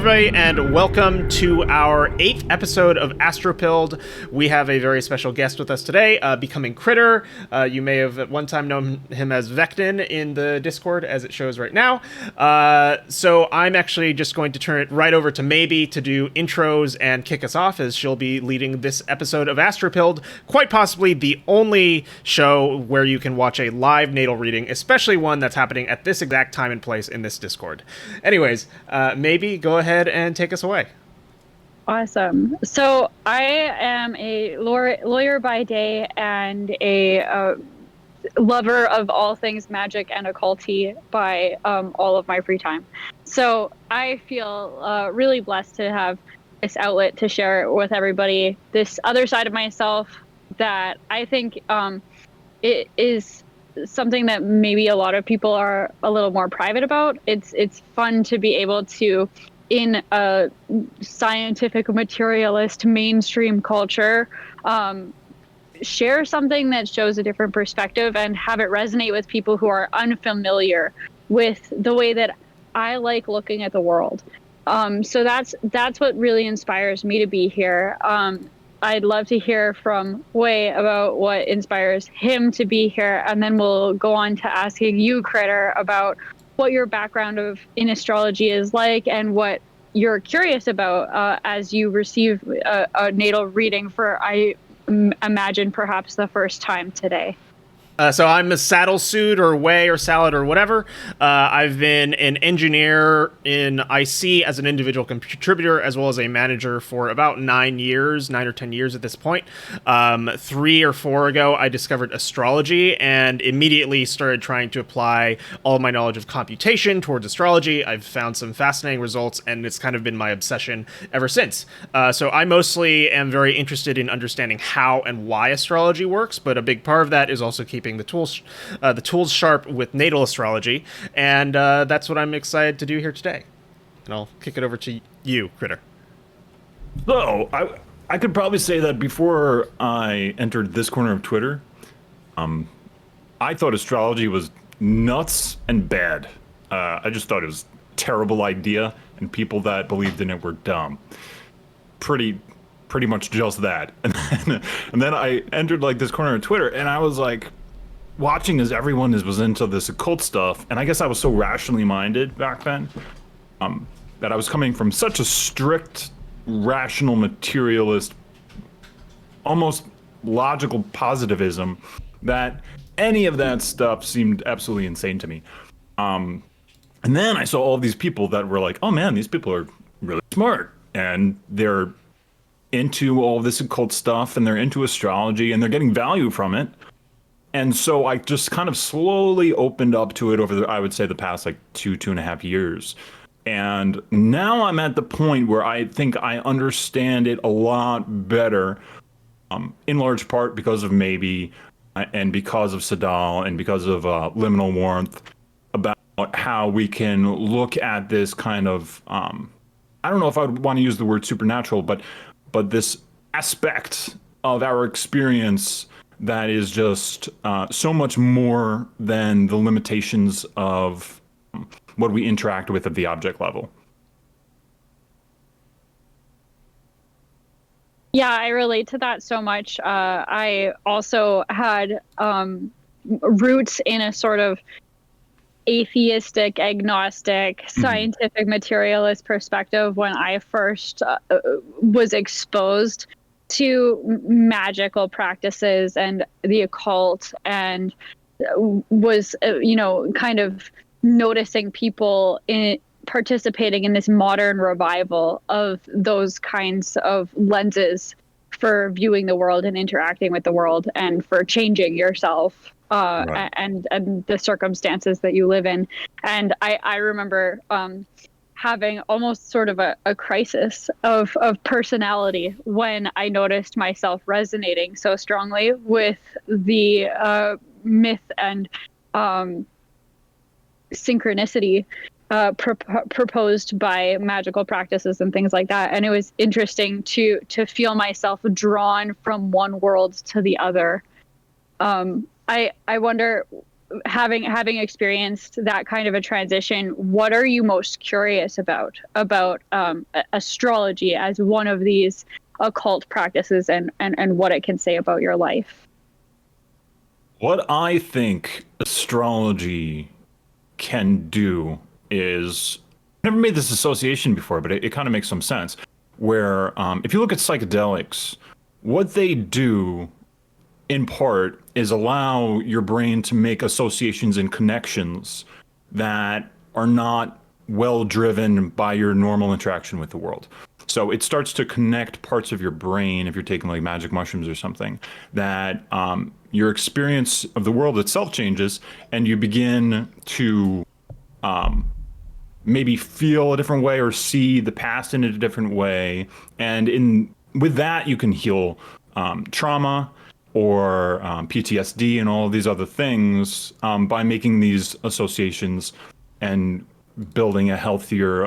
everybody, and welcome to our 8th episode of ASTROPILLED. We have a very special guest with us today, BecomingCritter. You may have at one time known him as Vectin in the Discord, as it shows right now. So I'm actually just going to turn it right over to Maybe to do intros and kick us off, as she'll be leading this episode of ASTROPILLED, quite possibly the only show where you can watch a live natal reading, especially one that's happening at this exact time and place in this Discord. Anyways, Maybe go ahead and take us away. Awesome. So I am a lawyer by day and a lover of all things magic and occulty by all of my free time. So I feel really blessed to have this outlet to share with everybody this other side of myself that I think it is something that maybe a lot of people are a little more private about. It's fun to be able to, in a scientific materialist mainstream culture, share something that shows a different perspective and have it resonate with people who are unfamiliar with the way that I like looking at the world. So that's what really inspires me to be here. I'd love to hear from Wei about what inspires him to be here, and then we'll go on to asking you, Critter, about what your background in astrology is like and what you're curious about as you receive a natal reading for, I imagine, perhaps the first time today. So I'm a saddle suit or Whey or salad or whatever. I've been an engineer in IC as an individual contributor, as well as a manager for about 9 or 10 years at this point. 3 or 4 ago, I discovered astrology and immediately started trying to apply all my knowledge of computation towards astrology. I've found some fascinating results, and it's kind of been my obsession ever since. So I mostly am very interested in understanding how and why astrology works, but a big part of that is also keeping the tools sharp with natal astrology, and that's what I'm excited to do here today. And I'll kick it over to you, Critter. So I could probably say that before I entered this corner of Twitter, I thought astrology was nuts and bad. I just thought it was a terrible idea, and people that believed in it were dumb. Pretty much just that. And then I entered like this corner of Twitter, and I was like, watching as everyone was into this occult stuff, and I guess I was so rationally minded back then, that I was coming from such a strict, rational, materialist, almost logical positivism, that any of that stuff seemed absolutely insane to me. And then I saw all these people that were like, oh man, these people are really smart, and they're into all this occult stuff, and they're into astrology, and they're getting value from it. And so I just kind of slowly opened up to it over I would say the past like 2.5 years. And now I'm at the point where I think I understand it a lot better, in large part because of Maybe, and because of Sadal, and because of Liminal Warmth, about how we can look at this kind of, I don't know if I would want to use the word supernatural, but this aspect of our experience that is just so much more than the limitations of what we interact with at the object level. Yeah, I relate to that so much. I also had roots in a sort of atheistic, agnostic, scientific materialist perspective when I first was exposed to magical practices and the occult, and was kind of noticing people participating in this modern revival of those kinds of lenses for viewing the world and interacting with the world, and for changing yourself right. and the circumstances that you live in. And I remember having almost sort of a crisis of personality when I noticed myself resonating so strongly with the myth and synchronicity proposed by magical practices and things like that. And it was interesting to feel myself drawn from one world to the other. I wonder, having experienced that kind of a transition, what are you most curious about astrology as one of these occult practices, and what it can say about your life? What I think astrology can do is, I've never made this association before, but it kind of makes some sense. Where if you look at psychedelics, what they do in part is allow your brain to make associations and connections that are not well driven by your normal interaction with the world. So it starts to connect parts of your brain, if you're taking like magic mushrooms or something, that your experience of the world itself changes, and you begin to maybe feel a different way or see the past in a different way. And with that, you can heal trauma or PTSD and all of these other things by making these associations and building a healthier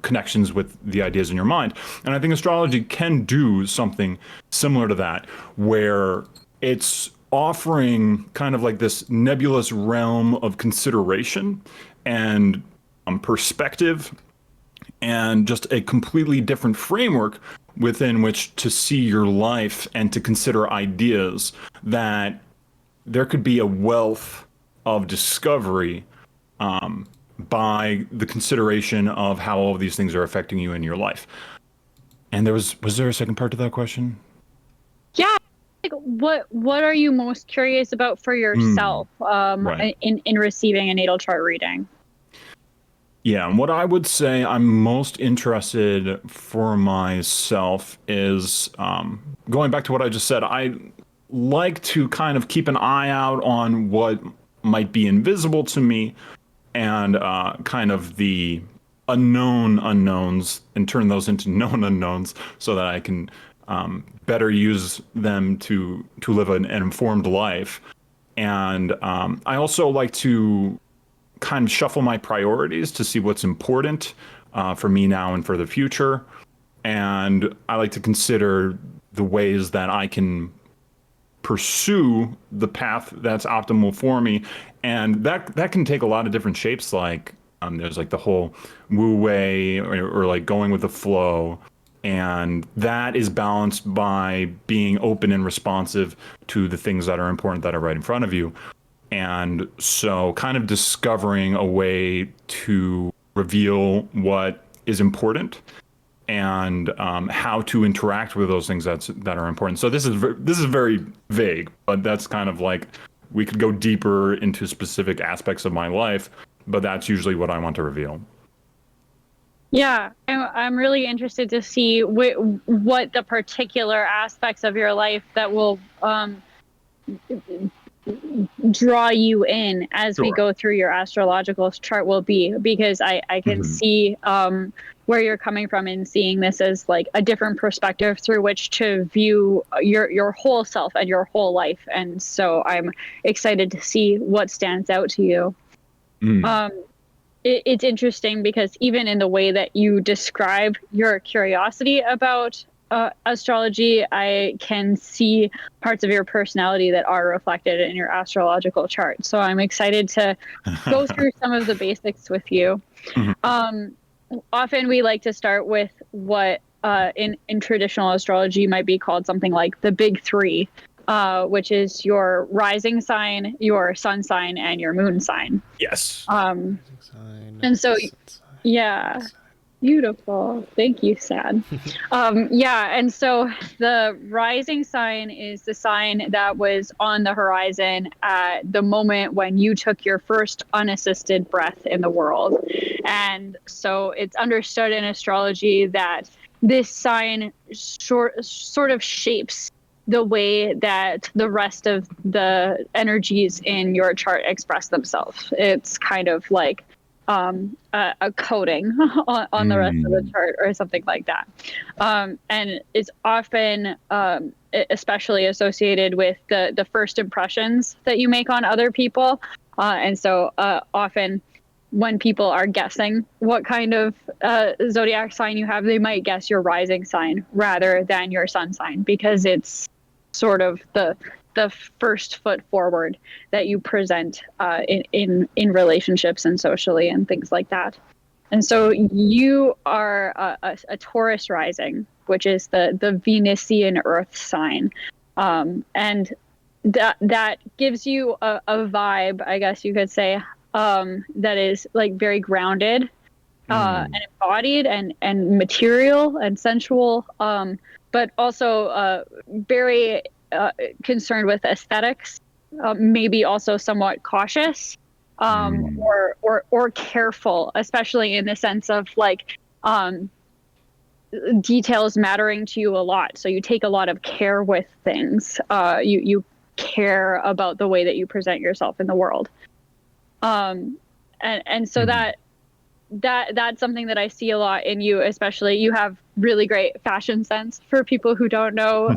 connections with the ideas in your mind. And I think astrology can do something similar to that, where it's offering kind of like this nebulous realm of consideration and perspective, and just a completely different framework within which to see your life and to consider ideas, that there could be a wealth of discovery by the consideration of how all of these things are affecting you in your life. And was there a second part to that question? Yeah. Like, what are you most curious about for yourself Right. in receiving a natal chart reading? Yeah, and what I would say I'm most interested for myself is going back to what I just said. I like to kind of keep an eye out on what might be invisible to me, and kind of the unknown unknowns, and turn those into known unknowns, so that I can better use them to live an informed life. And I also like to kind of shuffle my priorities to see what's important for me now and for the future. And I like to consider the ways that I can pursue the path that's optimal for me. And that can take a lot of different shapes. Like there's like the whole wu wei, or like going with the flow. And that is balanced by being open and responsive to the things that are important that are right in front of you. And so kind of discovering a way to reveal what is important, and how to interact with those things that are important. So this is very vague, but that's kind of like, we could go deeper into specific aspects of my life, but that's usually what I want to reveal. Yeah, I'm really interested to see what the particular aspects of your life that will draw you in as we go through your astrological chart will be, because I can see where you're coming from, and seeing this as like a different perspective through which to view your whole self and your whole life. And so I'm excited to see what stands out to you. It's interesting because even in the way that you describe your curiosity about astrology, I can see parts of your personality that are reflected in your astrological chart. So I'm excited to go through some of the basics with you. Often we like to start with what in traditional astrology might be called something like the big three, which is your rising sign, your sun sign, and your moon sign. Yes. And so, yeah. Beautiful. Thank you, Sad. Yeah, and so the rising sign is the sign that was on the horizon at the moment when you took your first unassisted breath in the world. And so it's understood in astrology that this sign sort of shapes the way that the rest of the energies in your chart express themselves. It's kind of like a coating on the rest of the chart, or something like that. And it's often especially associated with the first impressions that you make on other people. And so often when people are guessing what kind of zodiac sign you have, they might guess your rising sign rather than your sun sign, because it's sort of the the first foot forward that you present in relationships and socially and things like that. And so you are a Taurus rising, which is the Venusian Earth sign, and that gives you a vibe, I guess you could say, that is like very grounded, and embodied, and material and sensual, but also very concerned with aesthetics, maybe also somewhat cautious, or careful, especially in the sense of like details mattering to you a lot. So you take a lot of care with things. You care about the way that you present yourself in the world. And so that's something that I see a lot in you, especially. You have really great fashion sense. For people who don't know,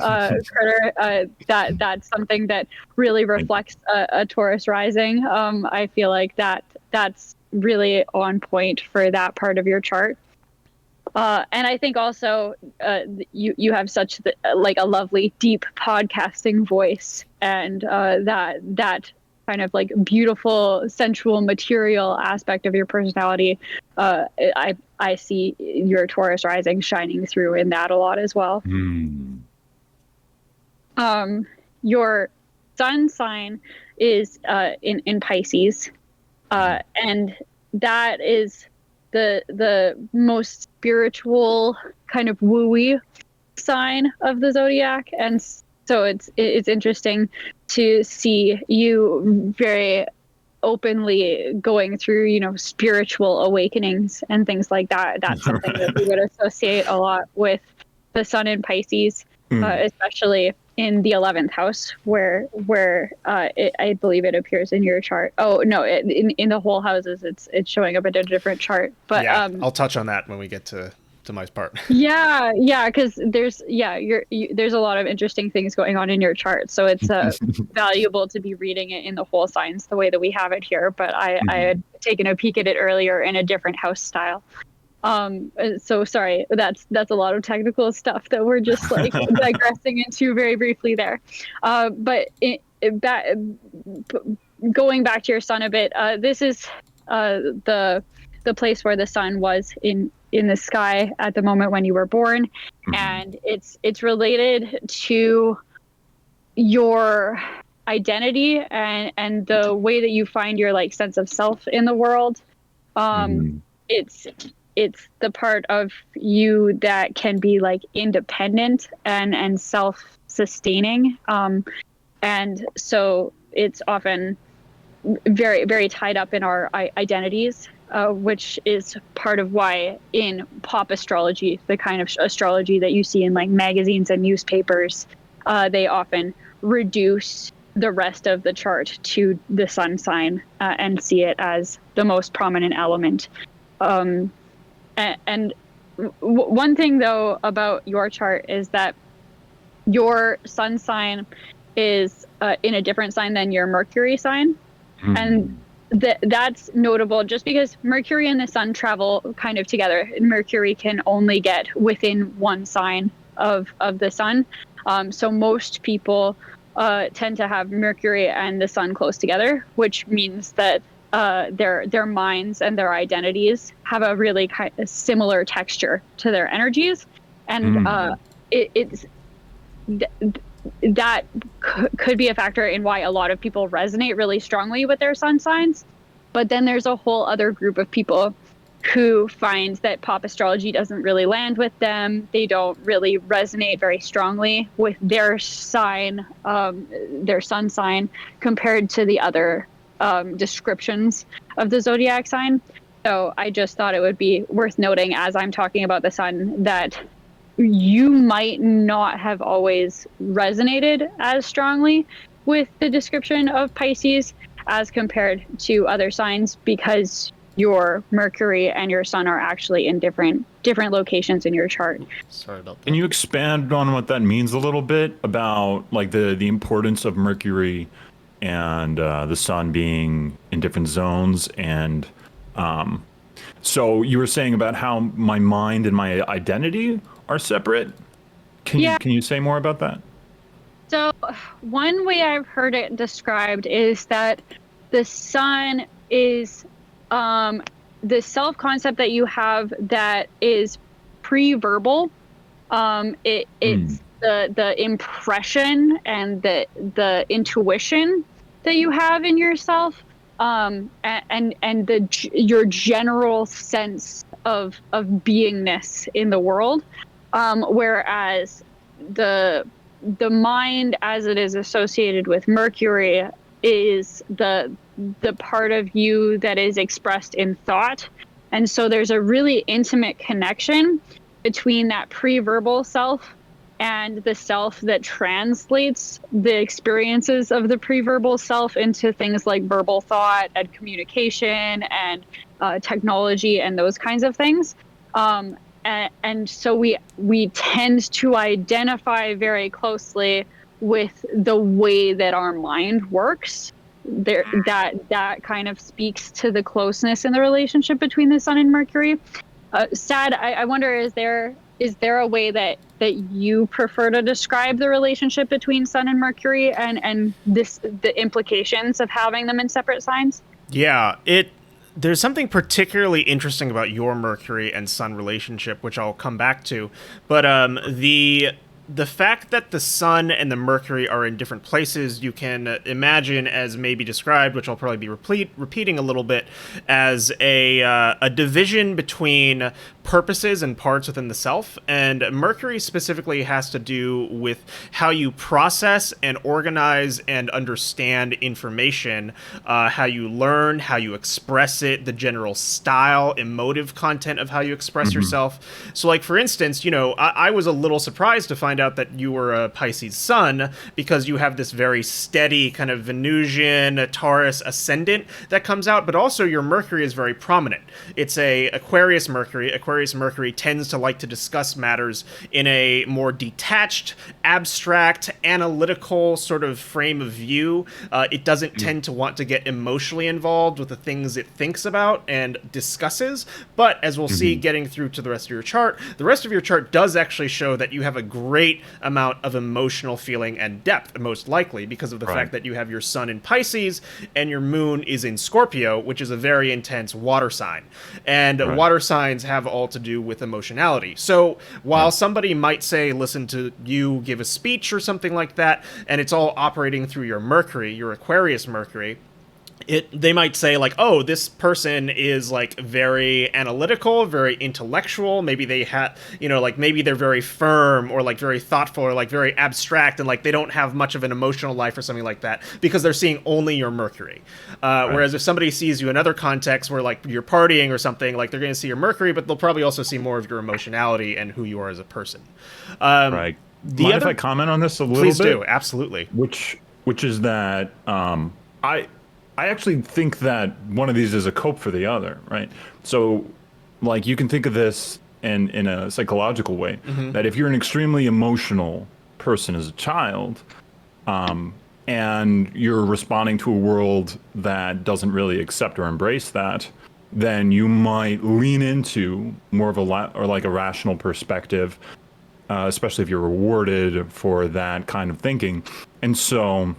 Critter, that's something that really reflects a Taurus rising. I feel like that's really on point for that part of your chart. And I think also you have such like a lovely deep podcasting voice, and that kind of like beautiful sensual material aspect of your personality. I see your Taurus rising shining through in that a lot as well. Your sun sign is in Pisces, and that is the most spiritual kind of wooey sign of the zodiac. And so it's interesting to see you very openly going through, spiritual awakenings and things like that. That's something that we would associate a lot with the sun in Pisces, especially in the 11th house, where I believe it appears in your chart. Oh no, in the whole houses, it's showing up in a different chart. But yeah, I'll touch on that when we get to my part. Yeah, because there's a lot of interesting things going on in your chart, so it's valuable to be reading it in the whole signs the way that we have it here. But I had taken a peek at it earlier in a different house style. So sorry, that's a lot of technical stuff that we're just like digressing into very briefly there. But going back to your sun a bit, this is the place where the sun was in the sky at the moment when you were born, and it's related to your identity and the way that you find your like sense of self in the world. It's the part of you that can be like independent and self-sustaining, and so it's often very, very tied up in our identities, which is part of why in pop astrology, the kind of astrology that you see in like magazines and newspapers, they often reduce the rest of the chart to the sun sign, and see it as the most prominent element. And one thing, though, about your chart is that your sun sign is in a different sign than your Mercury sign. And that's notable just because Mercury and the sun travel kind of together. Mercury can only get within one sign of the sun. So most people tend to have Mercury and the sun close together, which means that their minds and their identities have a really kind of similar texture to their energies, and that could be a factor in why a lot of people resonate really strongly with their sun signs. But then there's a whole other group of people who find that pop astrology doesn't really land with them. They don't really resonate very strongly with their sign, their sun sign, compared to the other descriptions of the zodiac sign. So I just thought it would be worth noting, as I'm talking about the sun, that you might not have always resonated as strongly with the description of Pisces as compared to other signs, because your Mercury and your sun are actually in different locations in your chart. Sorry about that. Can you expand on what that means a little bit about like the importance of Mercury and the sun being in different zones? And so you were saying about how my mind and my identity are separate. Can you say more about that? So, one way I've heard it described is that the sun is the self concept that you have that is pre-verbal. It's the impression and the intuition that you have in yourself, and your general sense of beingness in the world, whereas the mind as it is associated with Mercury is the part of you that is expressed in thought. And so there's a really intimate connection between that pre-verbal self and the self that translates the experiences of the pre-verbal self into things like verbal thought and communication and technology and those kinds of things. And so we tend to identify very closely with the way that our mind works. That kind of speaks to the closeness in the relationship between the sun and Mercury. Sad, I wonder, is there a way that you prefer to describe the relationship between sun and Mercury and the implications of having them in separate signs? Yeah, there's something particularly interesting about your Mercury and Sun relationship, which I'll come back to. But the fact that the Sun and the Mercury are in different places, you can imagine as maybe described, which I'll probably be repeating a little bit, as a division between purposes and parts within the self. And Mercury specifically has to do with how you process and organize and understand information, how you learn, how you express it, the general style, emotive content of how you express yourself. So, like, for instance, I was a little surprised to find out that you were a Pisces sun, because you have this very steady kind of Venusian, Taurus ascendant that comes out, but also your Mercury is very prominent. It's a Aquarius Mercury. Aquarius Mercury tends to like to discuss matters in a more detached, abstract, analytical sort of frame of view. It doesn't tend to want to get emotionally involved with the things it thinks about and discusses, but as we'll see getting through to the rest of your chart, the rest of your chart does actually show that you have a great amount of emotional feeling and depth, most likely because of the fact that you have your sun in Pisces and your moon is in Scorpio, which is a very intense water sign. And water signs have all to do with emotionality. So while somebody might say, listen to you give a speech or something like that, and it's all operating through your Mercury, your Aquarius Mercury, they might say, like, oh, this person is, like, very analytical, very intellectual. Maybe they maybe they're very firm or, like, very thoughtful or, like, very abstract, and, like, they don't have much of an emotional life or something like that because they're seeing only your Mercury. Whereas if somebody sees you in other contexts where, like, you're partying or something, like, they're going to see your Mercury, but they'll probably also see more of your emotionality and who you are as a person. Mind if I comment on this a little bit? Please do, absolutely. Which is that I actually think that one of these is a cope for the other, right? So, like, you can think of this in a psychological way, that if you're an extremely emotional person as a child, and you're responding to a world that doesn't really accept or embrace that, then you might lean into more of a rational perspective, especially if you're rewarded for that kind of thinking. And so,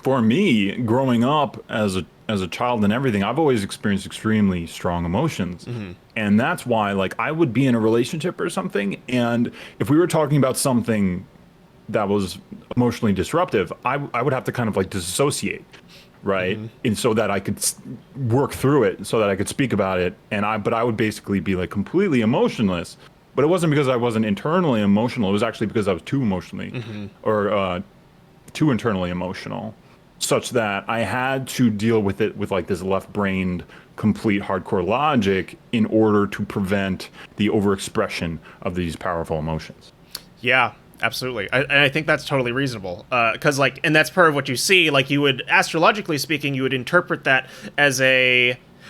for me, growing up as a child and everything, I've always experienced extremely strong emotions. And that's why, like, I would be in a relationship or something, and if we were talking about something that was emotionally disruptive, I would have to kind of, like, disassociate, right? And so that I could work through it, so that I could speak about it, but I would basically be, like, completely emotionless. But it wasn't because I wasn't internally emotional, it was actually because I was too emotionally, or too internally emotional, such that I had to deal with it with, like, this left-brained, complete hardcore logic in order to prevent the overexpression of these powerful emotions. Yeah, absolutely. I think that's totally reasonable. Because, and that's part of what you see. Like, you would, astrologically speaking, you would interpret that as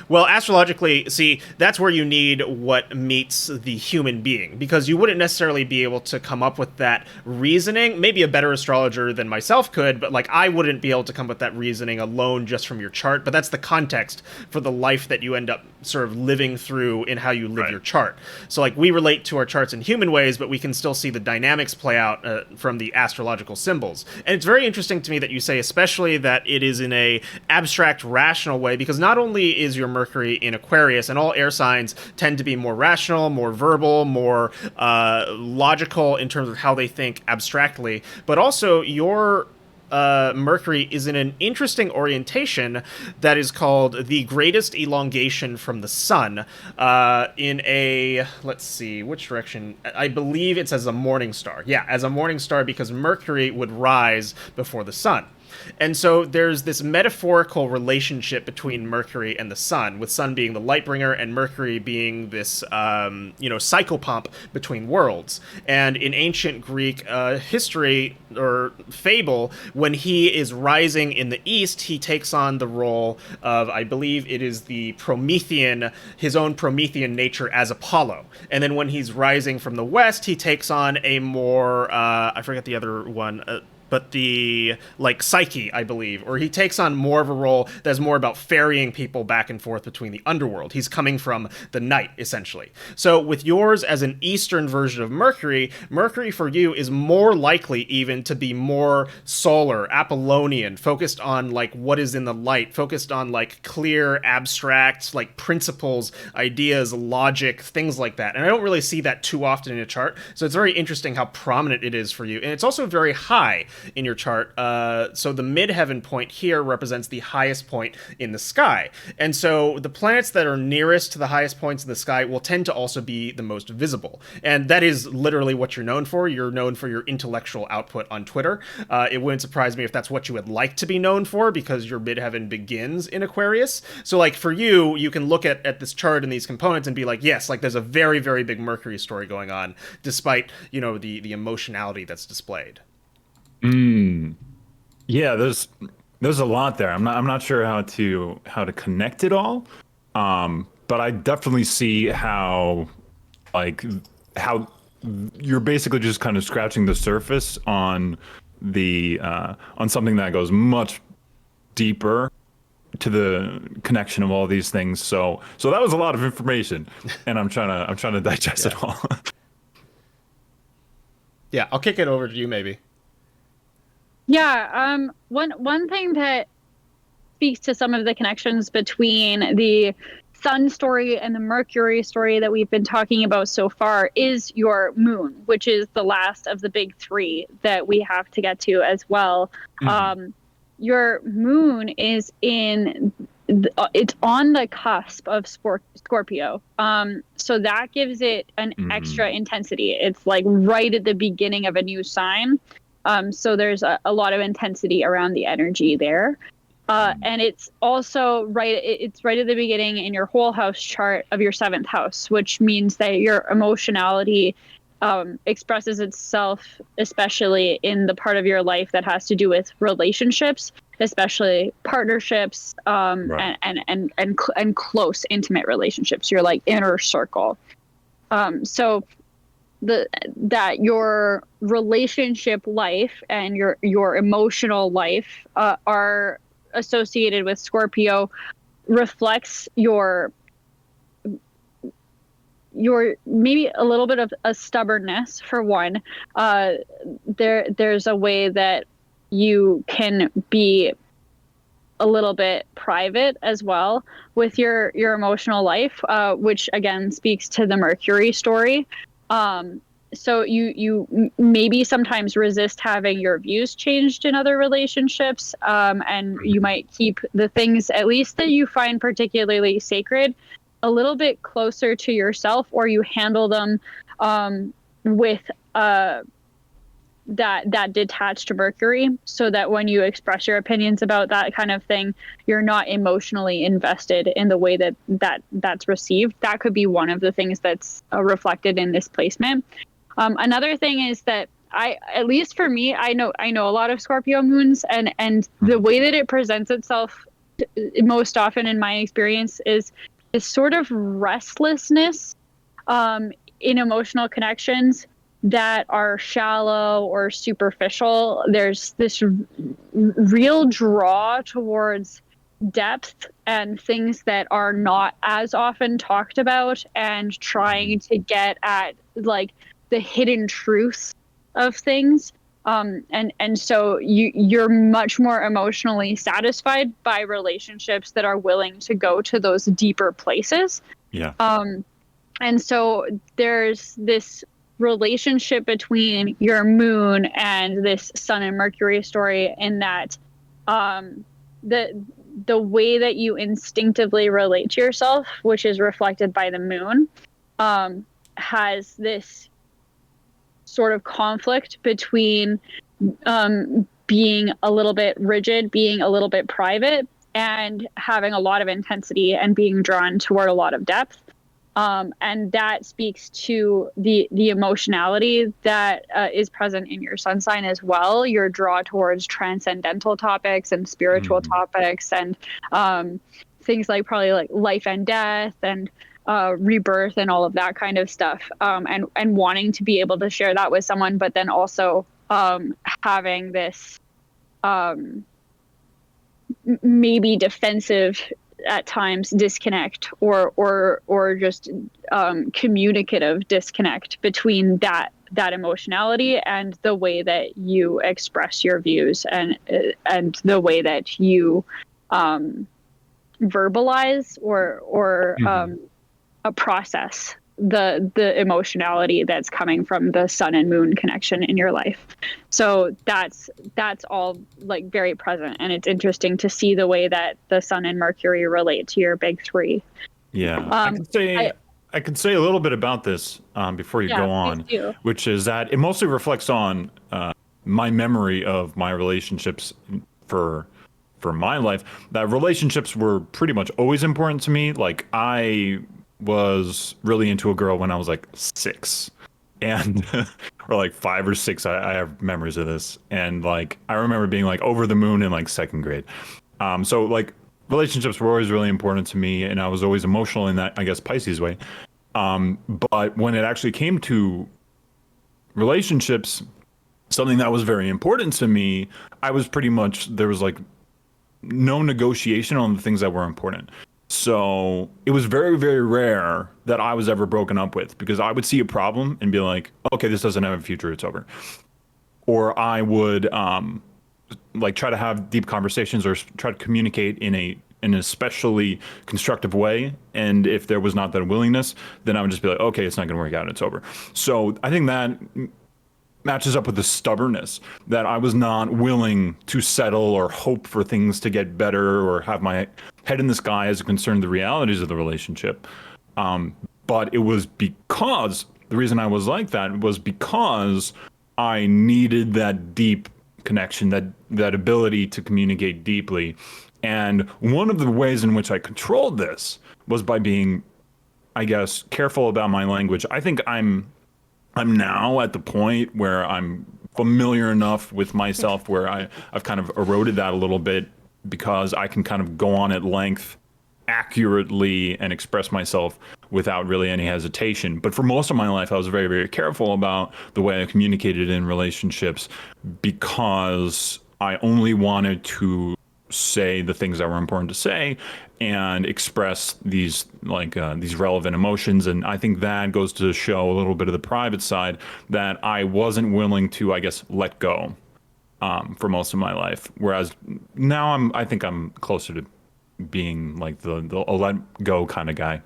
Well, astrologically, see, that's where you need what meets the human being, because you wouldn't necessarily be able to come up with that reasoning. Maybe a better astrologer than myself could, but like I wouldn't be able to come up with that reasoning alone just from your chart. But that's the context for the life that you end up sort of living through in how you live your chart. So like we relate to our charts in human ways, but we can still see the dynamics play out from the astrological symbols. And it's very interesting to me that you say especially that it is in a abstract, rational way, because not only is your Mercury in Aquarius, and all air signs tend to be more rational, more verbal, more logical in terms of how they think abstractly, but also your Mercury is in an interesting orientation that is called the greatest elongation from the sun, in a, let's see, which direction? I believe it's as a morning star. Yeah, as a morning star, because Mercury would rise before the sun. And so there's this metaphorical relationship between Mercury and the sun, with sun being the light bringer and Mercury being this, psychopomp between worlds. And in ancient Greek history or fable, when he is rising in the east, he takes on the role of, I believe it is the Promethean, his own Promethean nature as Apollo. And then when he's rising from the west, he takes on a more, I forget the other one, but the, like, Psyche, I believe, or he takes on more of a role that's more about ferrying people back and forth between the underworld. He's coming from the night, essentially. So with yours as an Eastern version of Mercury, Mercury for you is more likely even to be more solar, Apollonian, focused on, like, what is in the light, focused on, like, clear, abstract, like, principles, ideas, logic, things like that. And I don't really see that too often in a chart, so it's very interesting how prominent it is for you. And it's also very high in your chart. So the midheaven point here represents the highest point in the sky. And so the planets that are nearest to the highest points in the sky will tend to also be the most visible. And that is literally what you're known for. You're known for your intellectual output on Twitter. It wouldn't surprise me if that's what you would like to be known for, because your midheaven begins in Aquarius. So like for you, you can look at this chart and these components and be like, yes, like there's a very, very big Mercury story going on, despite, the emotionality that's displayed. Yeah, there's a lot there. I'm not sure how to connect it all. But I definitely see how you're basically just kind of scratching the surface on on something that goes much deeper to the connection of all these things. So that was a lot of information, and I'm trying to digest it all. Yeah, I'll kick it over to you maybe. Yeah, one thing that speaks to some of the connections between the Sun story and the Mercury story that we've been talking about so far is your moon, which is the last of the big three that we have to get to as well. Mm-hmm. Your moon is it's on the cusp of Scorpio. So that gives it an extra intensity. It's like right at the beginning of a new sign. So there's a lot of intensity around the energy there. And it's also it's right at the beginning in your whole house chart of your 7th house, which means that your emotionality expresses itself, especially in the part of your life that has to do with relationships, especially partnerships, and close, intimate relationships, your like inner circle. So that your relationship life and your emotional life are associated with Scorpio reflects your maybe a little bit of a stubbornness, for one. There's a way that you can be a little bit private as well with your emotional life, which again speaks to the Mercury story. So you maybe sometimes resist having your views changed in other relationships, and you might keep the things, at least that you find particularly sacred, a little bit closer to yourself, or you handle them with that detached Mercury, so that when you express your opinions about that kind of thing, you're not emotionally invested in the way that's received. That could be one of the things that's reflected in this placement. Another thing is that at least for me, I know a lot of Scorpio moons, and the way that it presents itself most often in my experience is sort of restlessness in emotional connections that are shallow or superficial. There's this real draw towards depth and things that are not as often talked about, and trying to get at like the hidden truths of things. And so you're much more emotionally satisfied by relationships that are willing to go to those deeper places. Yeah. And so there's this relationship between your moon and this Sun and Mercury story, in that the way that you instinctively relate to yourself, which is reflected by the moon, has this sort of conflict between being a little bit rigid, being a little bit private, and having a lot of intensity and being drawn toward a lot of depth. And that speaks to the emotionality that is present in your sun sign as well. Your draw towards transcendental topics and spiritual topics, and things like probably like life and death and rebirth and all of that kind of stuff. And wanting to be able to share that with someone, but then also having this maybe defensive at times disconnect, or just communicative disconnect between that emotionality and the way that you express your views, and the way that you verbalize or process the emotionality that's coming from the sun and moon connection in your life. So that's all like very present, and it's interesting to see the way that the sun and Mercury relate to your big three. Yeah, I could say a little bit about this before you go on, which is that it mostly reflects on my memory of my relationships for my life. That relationships were pretty much always important to me. Like, I was really into a girl when I was like 6, and or like 5 or 6. I have memories of this, and like I remember being like over the moon in like 2nd grade. So like relationships were always really important to me, and I was always emotional in that, I guess, Pisces way. But when it actually came to relationships, something that was very important to me, I was pretty much, there was like no negotiation on the things that were important. So it was very, very rare that I was ever broken up with, because I would see a problem and be like, okay, this doesn't have a future, it's over. Or I would like try to have deep conversations or try to communicate in an especially constructive way. And if there was not that willingness, then I would just be like, okay, it's not going to work out, it's over. So I think that matches up with the stubbornness, that I was not willing to settle or hope for things to get better or have my head in the sky as it concerned the realities of the relationship. But it was because the reason I was like that was because I needed that deep connection, that ability to communicate deeply. And one of the ways in which I controlled this was by being, I guess, careful about my language. I think I'm now at the point where I'm familiar enough with myself where I've kind of eroded that a little bit, because I can kind of go on at length accurately and express myself without really any hesitation. But for most of my life, I was very, very careful about the way I communicated in relationships, because I only wanted to say the things that were important to say and express these these relevant emotions. And I think that goes to show a little bit of the private side that I wasn't willing to, I guess, let go for most of my life. Whereas now I think I'm closer to being like the let go kind of guy.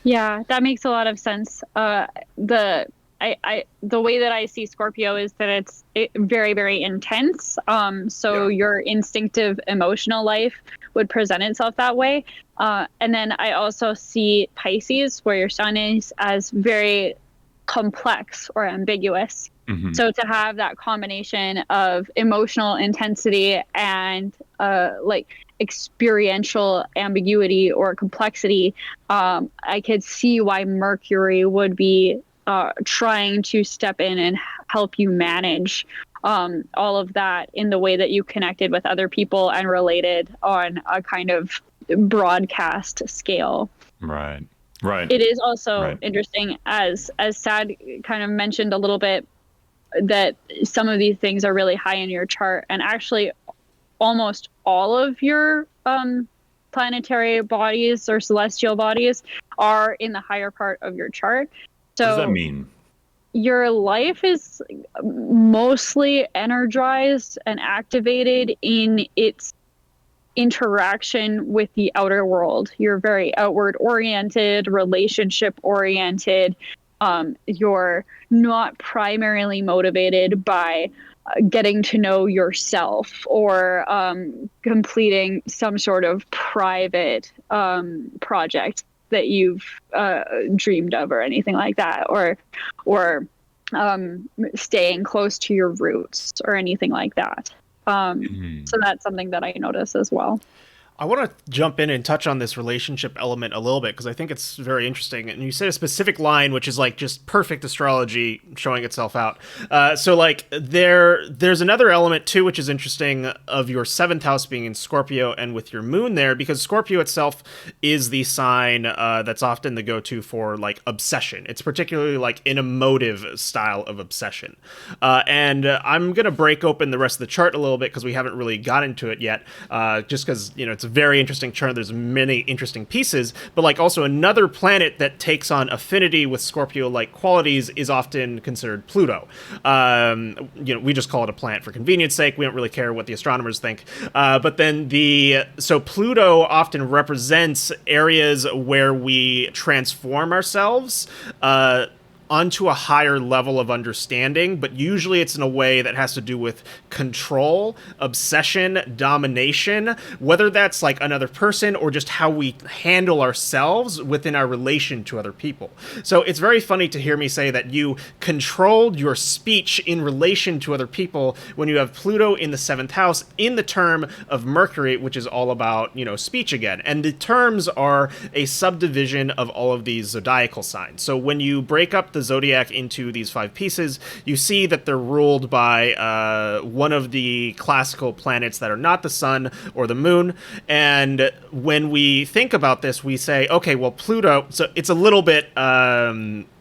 Yeah, that makes a lot of sense. The way that I see Scorpio is that it's very, very intense. So your instinctive emotional life would present itself that way. And then I also see Pisces, where your sun is, as very complex or ambiguous. Mm-hmm. So to have that combination of emotional intensity and like experiential ambiguity or complexity, I could see why Mercury would be trying to step in and help you manage all of that in the way that you connected with other people and related on a kind of broadcast scale. Right. Right. It is also Right. interesting, as Sad kind of mentioned a little bit, that some of these things are really high in your chart, and actually almost all of your planetary bodies or celestial bodies are in the higher part of your chart. So What does that mean? your life is mostly energized and activated in its interaction with the outer world. You're very outward oriented, relationship oriented. You're not primarily motivated by getting to know yourself or completing some sort of private project that you've dreamed of or anything like that, or staying close to your roots or anything like that. So that's something that I notice as well. I want to jump in and touch on this relationship element a little bit because I think it's very interesting. And you said a specific line, which is like just perfect astrology showing itself out. So like there's another element too, which is interesting, of your seventh house being in Scorpio and with your moon there, because Scorpio itself is the sign that's often the go-to for like obsession. It's particularly like an emotive style of obsession. And I'm going to break open the rest of the chart a little bit because we haven't really got into it yet, just because, you know, it's a very interesting chart. There's many interesting pieces, but like also another planet that takes on affinity with Scorpio-like qualities is often considered Pluto. You know, we just call it a planet for convenience sake. We don't really care what the astronomers think. But then so Pluto often represents areas where we transform ourselves, onto a higher level of understanding, but usually it's in a way that has to do with control, obsession, domination, whether that's like another person or just how we handle ourselves within our relation to other people. So it's very funny to hear me say that you controlled your speech in relation to other people when you have Pluto in the seventh house in the term of Mercury, which is all about, you know, speech again. And the terms are a subdivision of all of these zodiacal signs. So when you break up the zodiac into these 5 pieces, you see that they're ruled by one of the classical planets that are not the sun or the moon. And when we think about this, we say, okay, well, Pluto, so it's a little bit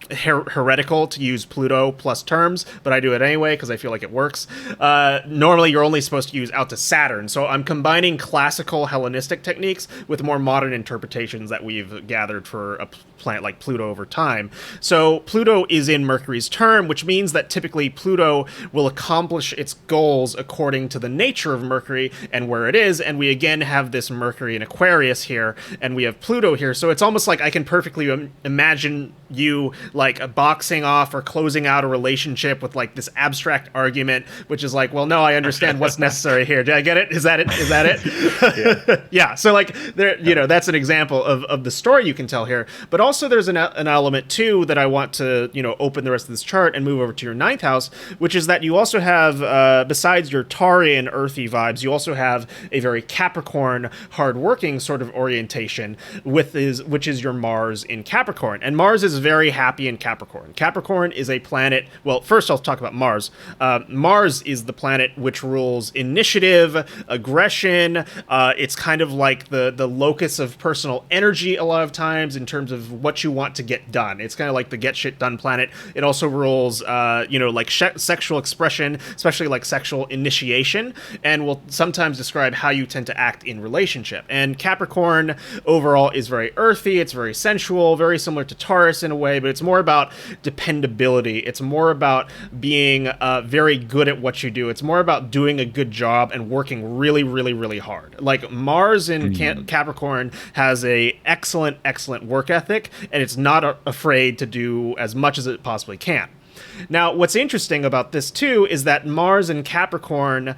heretical to use Pluto plus terms, but I do it anyway because I feel like it works. Normally, you're only supposed to use out to Saturn, so I'm combining classical Hellenistic techniques with more modern interpretations that we've gathered for a planet like Pluto over time. So Pluto is in Mercury's term, which means that typically Pluto will accomplish its goals according to the nature of Mercury and where it is, and we again have this Mercury in Aquarius here, and we have Pluto here, so it's almost like I can perfectly imagine you like boxing off or closing out a relationship with like this abstract argument, which is like, well, no, I understand what's necessary here. Did I get it? Is that it? Is that it? Yeah. Yeah. So like there, you know, that's an example of the story you can tell here. But also there's an element too that I want to, you know, open the rest of this chart and move over to your ninth house, which is that you also have, besides your Taurian earthy vibes, you also have a very Capricorn, hardworking sort of orientation which is your Mars in Capricorn. And Mars is very happy in Capricorn. Capricorn is a planet, well, first I'll talk about Mars. Mars is the planet which rules initiative, aggression. It's kind of like the locus of personal energy a lot of times in terms of what you want to get done. It's kind of like the get shit done planet. It also rules, you know, like sexual expression, especially like sexual initiation, and will sometimes describe how you tend to act in relationship. And Capricorn overall is very earthy. It's very sensual, very similar to Taurus in a way, but it's more about dependability. It's more about being very good at what you do. It's more about doing a good job and working really, really, really hard. Like Mars in Capricorn has a excellent work ethic, and it's not afraid to do as much as it possibly can. Now, what's interesting about this too is that Mars in Capricorn,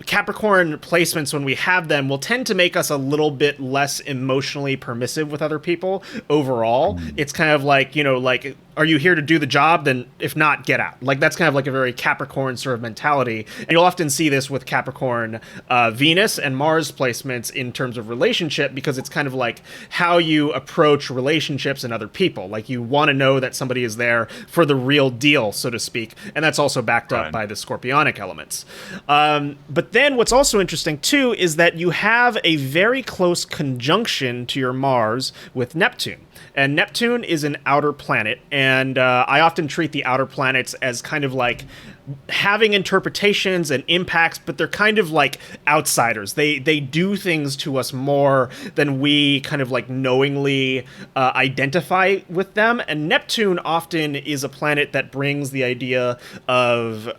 Capricorn placements, when we have them, will tend to make us a little bit less emotionally permissive with other people overall. It's kind of like, you know, like are you here to do the job? Then if not, get out. Like that's kind of like a very Capricorn sort of mentality. And you'll often see this with Capricorn, Venus and Mars placements in terms of relationship, because it's kind of like how you approach relationships and other people. Like you want to know that somebody is there for the real deal, so to speak. And that's also backed up by the Scorpionic elements. But then what's also interesting too is that you have a very close conjunction to your Mars with Neptune. And Neptune is an outer planet, and I often treat the outer planets as kind of like having interpretations and impacts, but they're kind of like outsiders. They do things to us more than we kind of like knowingly identify with them. And Neptune often is a planet that brings the idea of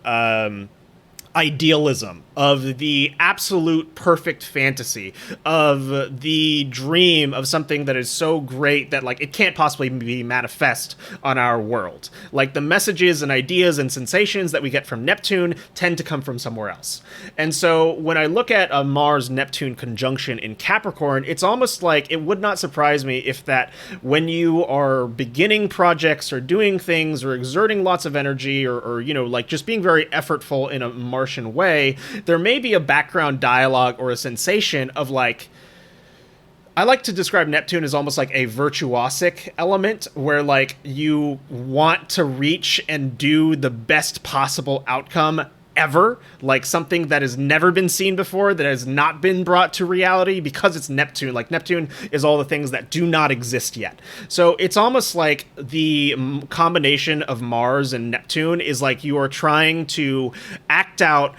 idealism, of the absolute perfect fantasy, of the dream of something that is so great that like it can't possibly be manifest on our world. Like the messages and ideas and sensations that we get from Neptune tend to come from somewhere else. And so when I look at a Mars-Neptune conjunction in Capricorn, it's almost like it would not surprise me if that when you are beginning projects or doing things or exerting lots of energy or you know, like just being very effortful in a Martian way, there may be a background dialogue or a sensation of like, I like to describe Neptune as almost like a virtuosic element where like you want to reach and do the best possible outcome ever, like something that has never been seen before, that has not been brought to reality because it's Neptune. Like Neptune is all the things that do not exist yet. So it's almost like the combination of Mars and Neptune is like you are trying to act out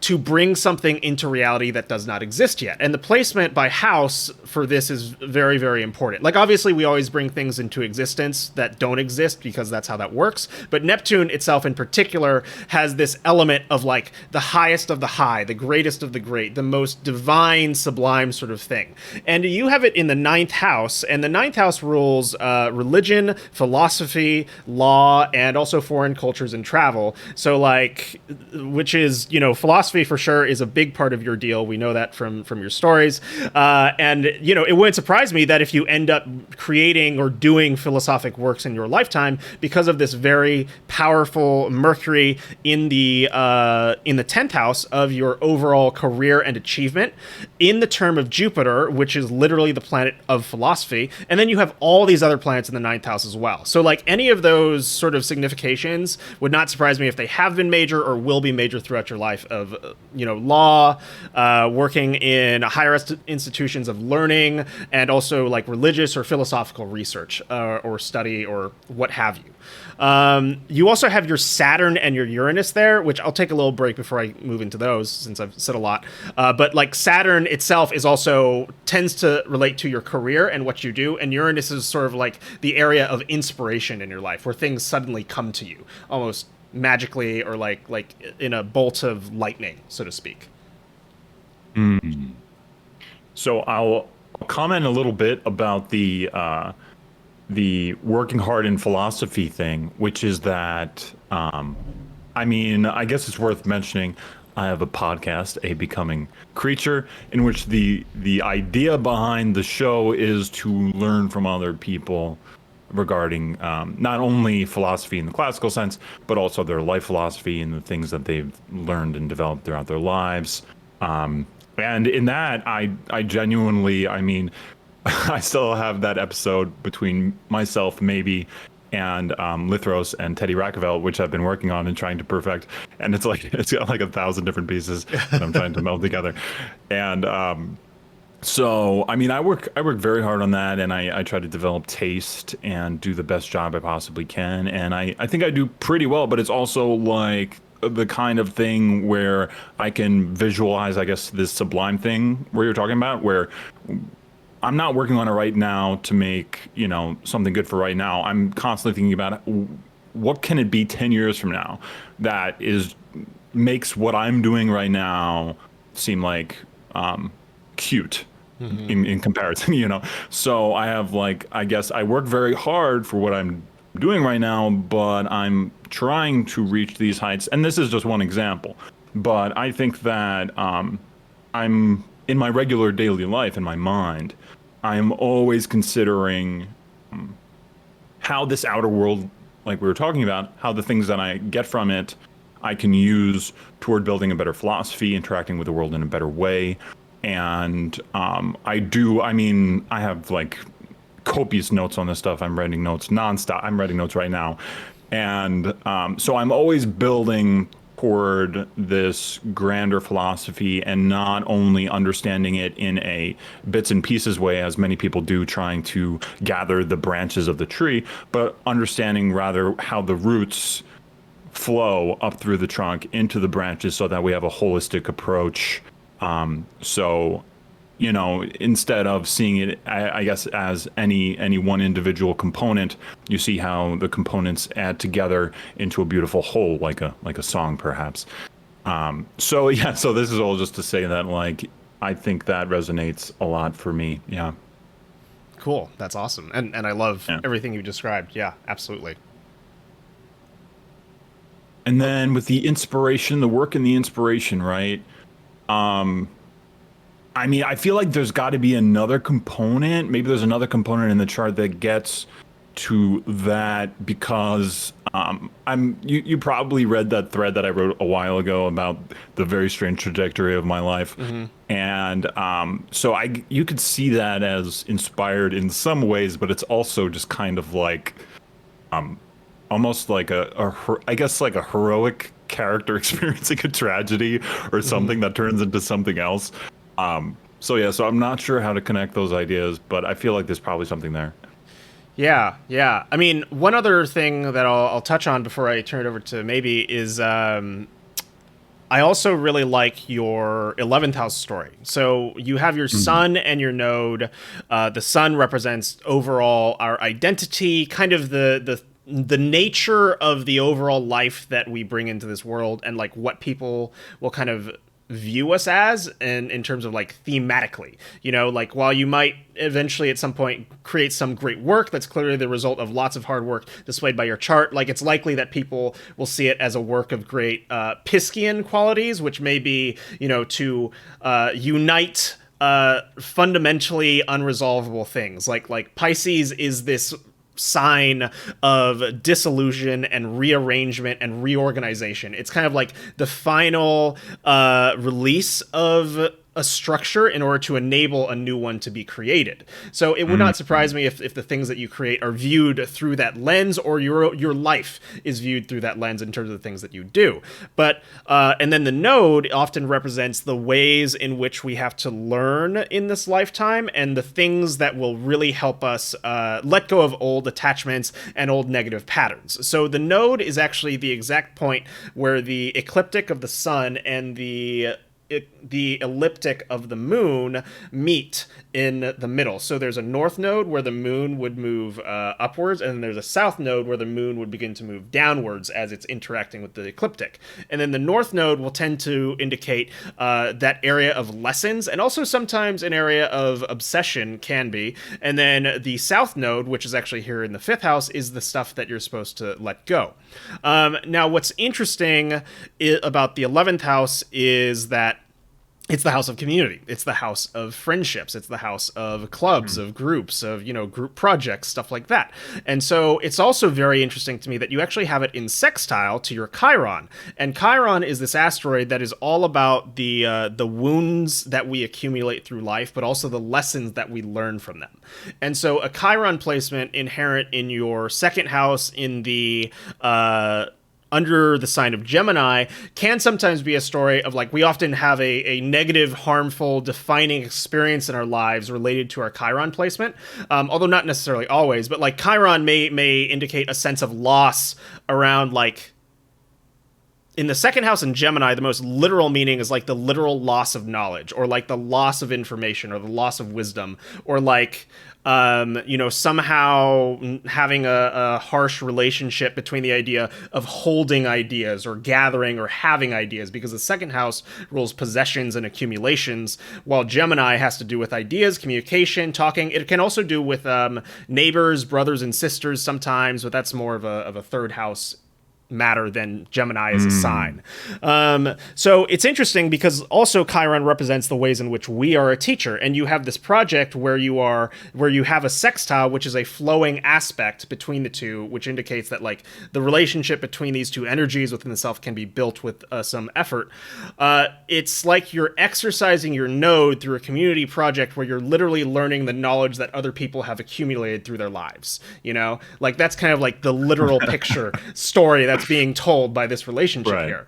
to bring something into reality that does not exist yet. And the placement by house for this is very, very important. Like, obviously, we always bring things into existence that don't exist because that's how that works. But Neptune itself in particular has this element of, like, the highest of the high, the greatest of the great, the most divine, sublime sort of thing. And you have it in the 9th house, and the 9th house rules religion, philosophy, law, and also foreign cultures and travel. So, like, which is, you know, philosophy for sure is a big part of your deal. We know that from your stories. And, you know, it wouldn't surprise me that if you end up creating or doing philosophic works in your lifetime because of this very powerful Mercury in the 10th house of your overall career and achievement in the term of Jupiter, which is literally the planet of philosophy. And then you have all these other planets in the 9th house as well. So like any of those sort of significations would not surprise me if they have been major or will be major throughout your life of, you know, law, working in higher institutions of learning, and also like religious or philosophical research or study or what have you. You also have your Saturn and your Uranus there, which I'll take a little break before I move into those since I've said a lot. But like Saturn itself is also tends to relate to your career and what you do. And Uranus is sort of like the area of inspiration in your life where things suddenly come to you almost magically or like in a bolt of lightning, so to speak. So I'll comment a little bit about the working hard in philosophy thing, which is that, I mean, I guess it's worth mentioning. I have a podcast, A Becoming Creature, in which the idea behind the show is to learn from other people regarding not only philosophy in the classical sense, but also their life philosophy and the things that they've learned and developed throughout their lives. And in that, I genuinely, I mean, I still have that episode between myself, maybe, and Lithros and Teddy Rackavell, which I've been working on and trying to perfect. And it's got like 1,000 different pieces that I'm trying to meld together. And so, I mean, I work very hard on that, and I try to develop taste and do the best job I possibly can. And I think I do pretty well, but it's also like the kind of thing where I can visualize, I guess, this sublime thing where you're talking about, where I'm not working on it right now to make, you know, something good for right now. I'm constantly thinking about what can it be 10 years from now that makes what I'm doing right now seem like cute in comparison, you know? So I have like, I guess I work very hard for what I'm doing right now, but I'm trying to reach these heights. And this is just one example, but I think that I'm in my regular daily life, in my mind, I'm always considering how this outer world like we were talking about, how the things that I get from it, I can use toward building a better philosophy, interacting with the world in a better way. And I mean, I have like copious notes on this stuff. I'm writing notes nonstop. I'm writing notes right now. And so I'm always building toward this grander philosophy and not only understanding it in a bits and pieces way, as many people do, trying to gather the branches of the tree, but understanding rather how the roots flow up through the trunk into the branches so that we have a holistic approach. So, you know, instead of seeing it, I guess, as any one individual component, you see how the components add together into a beautiful whole, like a song, perhaps. So yeah, so this is all just to say that, like, I think that resonates a lot for me. Yeah. Cool. That's awesome. And I love everything you described. Yeah, absolutely. And then with the inspiration, the work and the inspiration, right? I mean, I feel like there's got to be another component. Maybe there's another component in the chart that gets to that, because you probably read that thread that I wrote a while ago about the very strange trajectory of my life. And so you could see that as inspired in some ways, but it's also just kind of like almost like I guess like a heroic character experiencing a tragedy or something that turns into something else. So yeah, so I'm not sure how to connect those ideas, but I feel like there's probably something there. Yeah, yeah. I mean, one other thing that I'll touch on before I turn it over to maybe is I also really like your 11th house story. So you have your sun and your node. The sun represents overall our identity, kind of the nature of the overall life that we bring into this world, and like what people will kind of view us as, and in terms of like thematically, you know, like while you might eventually at some point create some great work that's clearly the result of lots of hard work displayed by your chart, like it's likely that people will see it as a work of great Piscean qualities, which may be, you know, to unite fundamentally unresolvable things. Like Pisces is this sign of disillusion and rearrangement and reorganization. It's kind of like the final release of a structure in order to enable a new one to be created. So it would not surprise me if the things that you create are viewed through that lens, or your life is viewed through that lens in terms of the things that you do. But and then the node often represents the ways in which we have to learn in this lifetime, and the things that will really help us let go of old attachments and old negative patterns. So the node is actually the exact point where the ecliptic of the sun and the elliptic of the moon meet in the middle. So there's a north node where the moon would move upwards, and then there's a south node where the moon would begin to move downwards as it's interacting with the ecliptic. And then the north node will tend to indicate that area of lessons, and also sometimes an area of obsession can be. And then the south node, which is actually here in the 5th house, is the stuff that you're supposed to let go. Now, what's interesting about the 11th house is that it's the house of community. It's the house of friendships. It's the house of clubs, of groups, of, you know, group projects, stuff like that. And so it's also very interesting to me that you actually have it in sextile to your Chiron. And Chiron is this asteroid that is all about the wounds that we accumulate through life, but also the lessons that we learn from them. And so a Chiron placement inherent in your 2nd house in the under the sign of Gemini can sometimes be a story of like, we often have a negative, harmful, defining experience in our lives related to our Chiron placement, although not necessarily always, but like Chiron may indicate a sense of loss around, like, in the 2nd house in Gemini, the most literal meaning is like the literal loss of knowledge, or like the loss of information, or the loss of wisdom, or like, you know, somehow having a harsh relationship between the idea of holding ideas or gathering or having ideas, because the 2nd house rules possessions and accumulations, while Gemini has to do with ideas, communication, talking. It can also do with neighbors, brothers and sisters sometimes, but that's more of a 3rd house matter than Gemini as a sign. So it's interesting because also Chiron represents the ways in which we are a teacher, and you have this project where you have a sextile, which is a flowing aspect between the two, which indicates that like the relationship between these two energies within the self can be built with some effort. It's like you're exercising your node through a community project where you're literally learning the knowledge that other people have accumulated through their lives. Like that's kind of like the literal picture story that's being told by this relationship here.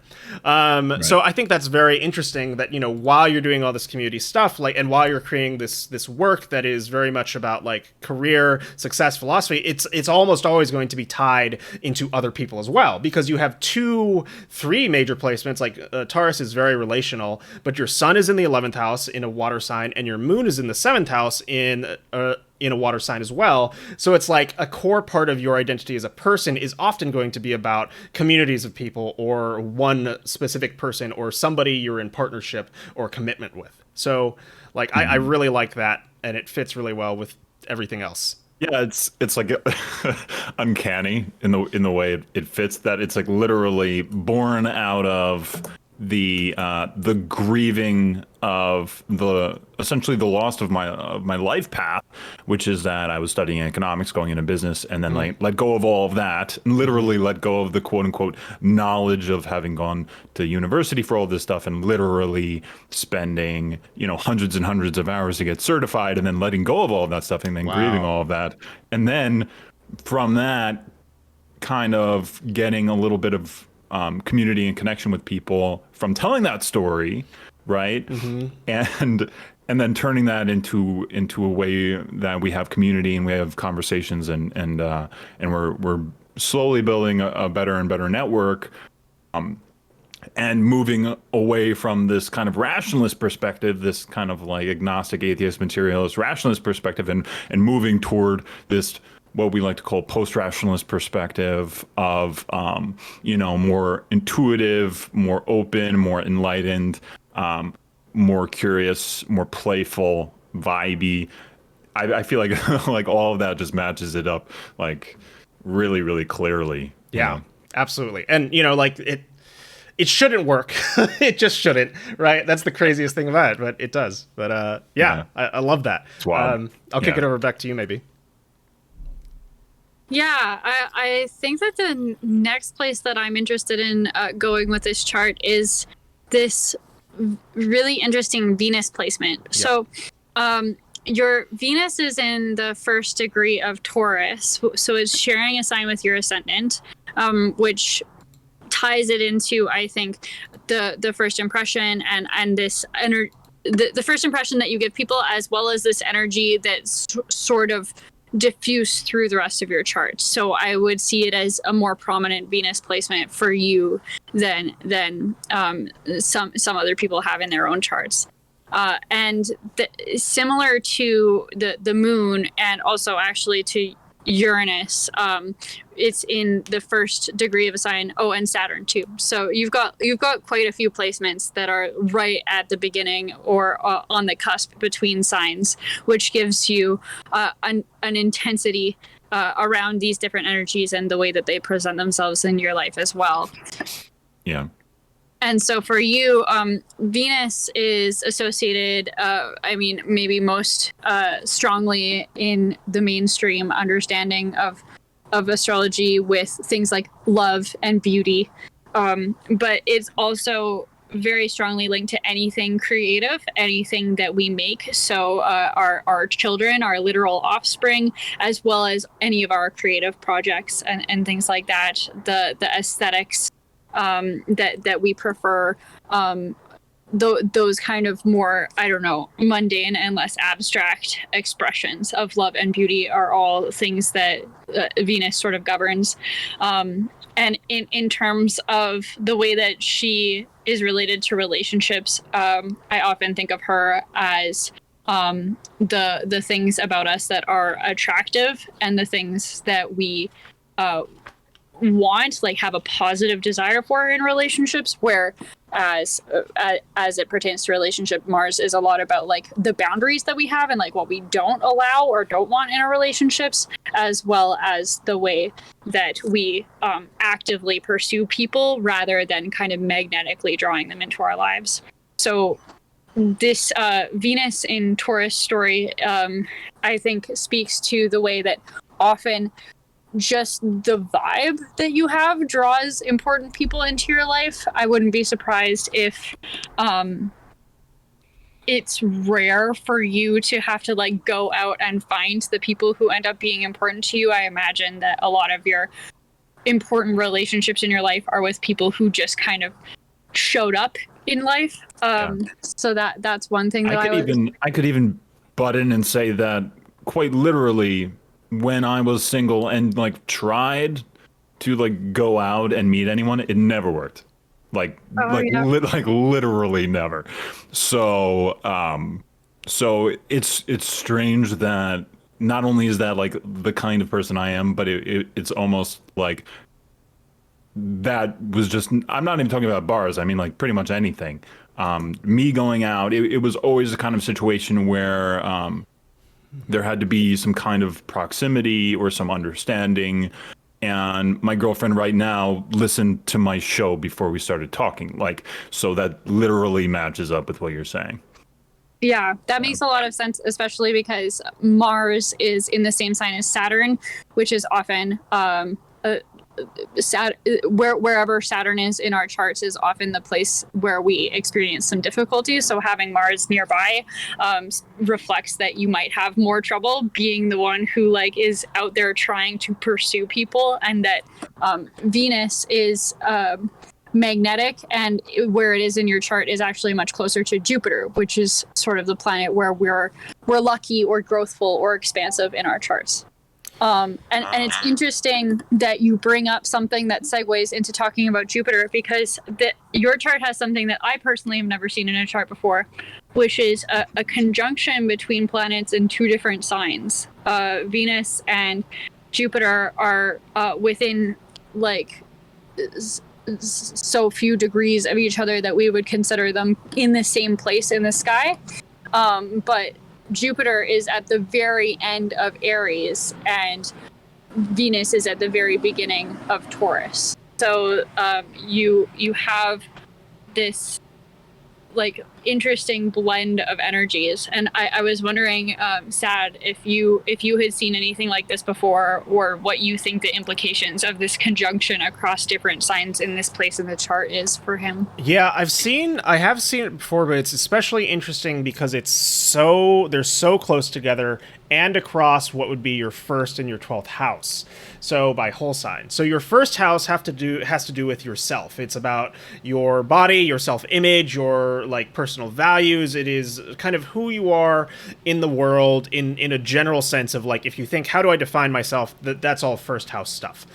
So I think that's very interesting that, while you're doing all this community stuff, like, and while you're creating this work that is very much about like career success philosophy, it's almost always going to be tied into other people as well, because you have 3 major placements. Like Taurus is very relational, but your sun is in the 11th house in a water sign, and your moon is in the 7th house in a water sign as well. So it's like a core part of your identity as a person is often going to be about communities of people or one specific person or somebody you're in partnership or commitment with. So like I really like that, and it fits really well with everything else. Yeah, it's like uncanny in the way it fits, that it's like literally born out of the grieving of essentially the loss of my life path, which is that I was studying economics, going into business, and then like let go of all of that, and literally let go of the quote unquote knowledge of having gone to university for all this stuff, and literally spending hundreds and hundreds of hours to get certified, and then letting go of all of that stuff, and then grieving all of that, and then from that kind of getting a little bit of community and connection with people from telling that story, right? And then turning that into a way that we have community and we have conversations, and we're slowly building a better and better network, and moving away from this kind of rationalist perspective, this kind of like agnostic, atheist, materialist, rationalist perspective, and moving toward this what we like to call post-rationalist perspective of, more intuitive, more open, more enlightened, more curious, more playful, vibey. I feel like like all of that just matches it up like really, really clearly. Yeah, absolutely. And, like it shouldn't work. It just shouldn't, right? That's the craziest thing about it, but it does. But I love that. I'll kick it over back to you maybe. Yeah, I think that the next place that I'm interested in going with this chart is this really interesting Venus placement. Yeah. So your Venus is in the 1st degree of Taurus, so it's sharing a sign with your ascendant, which ties it into, I think, the first impression and this energy, the first impression that you give people, as well as this energy that's sort of diffuse through the rest of your chart. So I would see it as a more prominent Venus placement for you than some other people have in their own charts. And similar to the moon, and also actually to Uranus, it's in the 1st degree of a sign. Oh, and Saturn too. So you've got quite a few placements that are right at the beginning or on the cusp between signs, which gives you an intensity around these different energies and the way that they present themselves in your life as well. Yeah. And so for you, Venus is associated, maybe most strongly in the mainstream understanding of astrology with things like love and beauty. But it's also very strongly linked to anything creative, anything that we make. So our children, our literal offspring, as well as any of our creative projects and things like that, the aesthetics that we prefer, those kind of more, mundane and less abstract expressions of love and beauty are all things that Venus sort of governs. And in terms of the way that she is related to relationships, I often think of her as the things about us that are attractive and the things that we want, like have a positive desire for in relationships, where as it pertains to relationship. Mars is a lot about like the boundaries that we have and like what we don't allow or don't want in our relationships, as well as the way that we actively pursue people rather than kind of magnetically drawing them into our lives. So this Venus in Taurus story, I think, speaks to the way that often just the vibe that you have draws important people into your life. I wouldn't be surprised if it's rare for you to have to like go out and find the people who end up being important to you. I imagine that a lot of your important relationships in your life are with people who just kind of showed up in life. So that's one thing that I could even butt in and say that quite literally, when I was single and like tried to like go out and meet anyone, it never worked. Like literally never. So so it's strange that not only is that like the kind of person I am, but it's almost like that was just, I'm not even talking about bars. I mean, like pretty much anything. Me going out, it was always a kind of situation where there had to be some kind of proximity or some understanding. And my girlfriend right now listened to my show before we started talking. Like, so that literally matches up with what you're saying. Yeah, that makes a lot of sense, especially because Mars is in the same sign as Saturn, which is often wherever Saturn is in our charts is often the place where we experience some difficulties. So having Mars nearby reflects that you might have more trouble being the one who like is out there trying to pursue people, and that Venus is magnetic, and where it is in your chart is actually much closer to Jupiter, which is sort of the planet where we're lucky or growthful or expansive in our charts. And it's interesting that you bring up something that segues into talking about Jupiter, because your chart has something that I personally have never seen in a chart before, which is a conjunction between planets in two different signs. Venus and Jupiter are within like so few degrees of each other that we would consider them in the same place in the sky. But Jupiter is at the very end of Aries, and Venus is at the very beginning of Taurus. So you have this like interesting blend of energies, and I was wondering, Sad, if you had seen anything like this before, or what you think the implications of this conjunction across different signs in this place in the chart is for him. Yeah, I have seen it before, but it's especially interesting because they're so close together and across what would be your first and your 12th house. So by whole sign. So your first house has to do with yourself. It's about your body, your self-image, your like personal values. It is kind of who you are in the world in a general sense of like, if you think, how do I define myself? That's all first house stuff.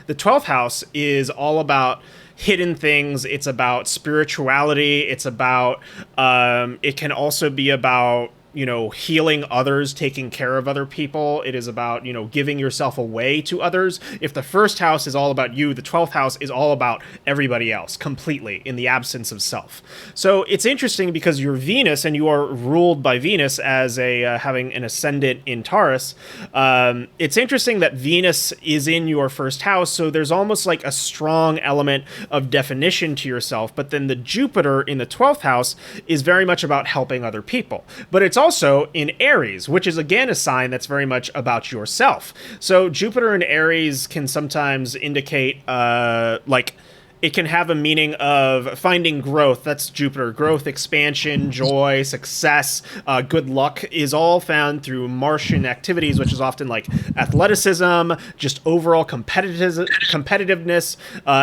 The 12th house is all about hidden things. It's about spirituality. It's about, it can also be about, healing others, taking care of other people. It is about, giving yourself away to others. If the first house is all about you, the 12th house is all about everybody else completely in the absence of self. So it's interesting because you're Venus and you are ruled by Venus as having an ascendant in Taurus. It's interesting that Venus is in your first house. So there's almost like a strong element of definition to yourself. But then the Jupiter in the 12th house is very much about helping other people. But it's also in Aries, which is again a sign that's very much about yourself. So Jupiter in Aries can sometimes indicate it can have a meaning of finding growth. That's Jupiter. Growth, expansion, joy, success, good luck is all found through Martian activities, which is often like athleticism, just overall competitiveness.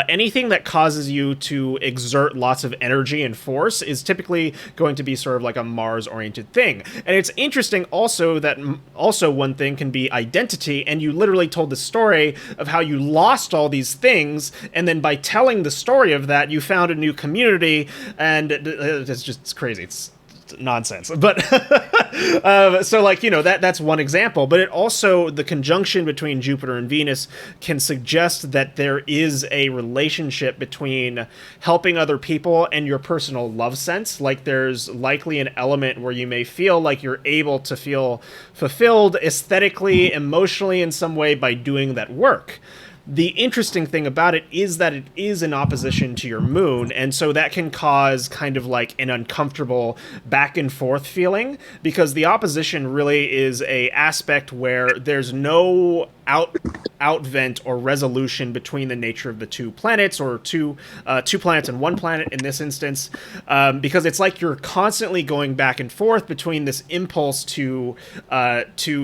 Anything that causes you to exert lots of energy and force is typically going to be sort of like a Mars-oriented thing. And it's interesting also that one thing can be identity, and you literally told the story of how you lost all these things, and then by telling the story of that, you found a new community, and it's crazy. It's just nonsense. But so like, that's one example, but it also, the conjunction between Jupiter and Venus can suggest that there is a relationship between helping other people and your personal love sense. Like there's likely an element where you may feel like you're able to feel fulfilled aesthetically, emotionally in some way by doing that work. The interesting thing about it is that it is in opposition to your moon, and so that can cause kind of like an uncomfortable back and forth feeling, because the opposition really is a aspect where there's no outvent or resolution between the nature of the two planets, or two planets and one planet in this instance, because it's like you're constantly going back and forth between this impulse to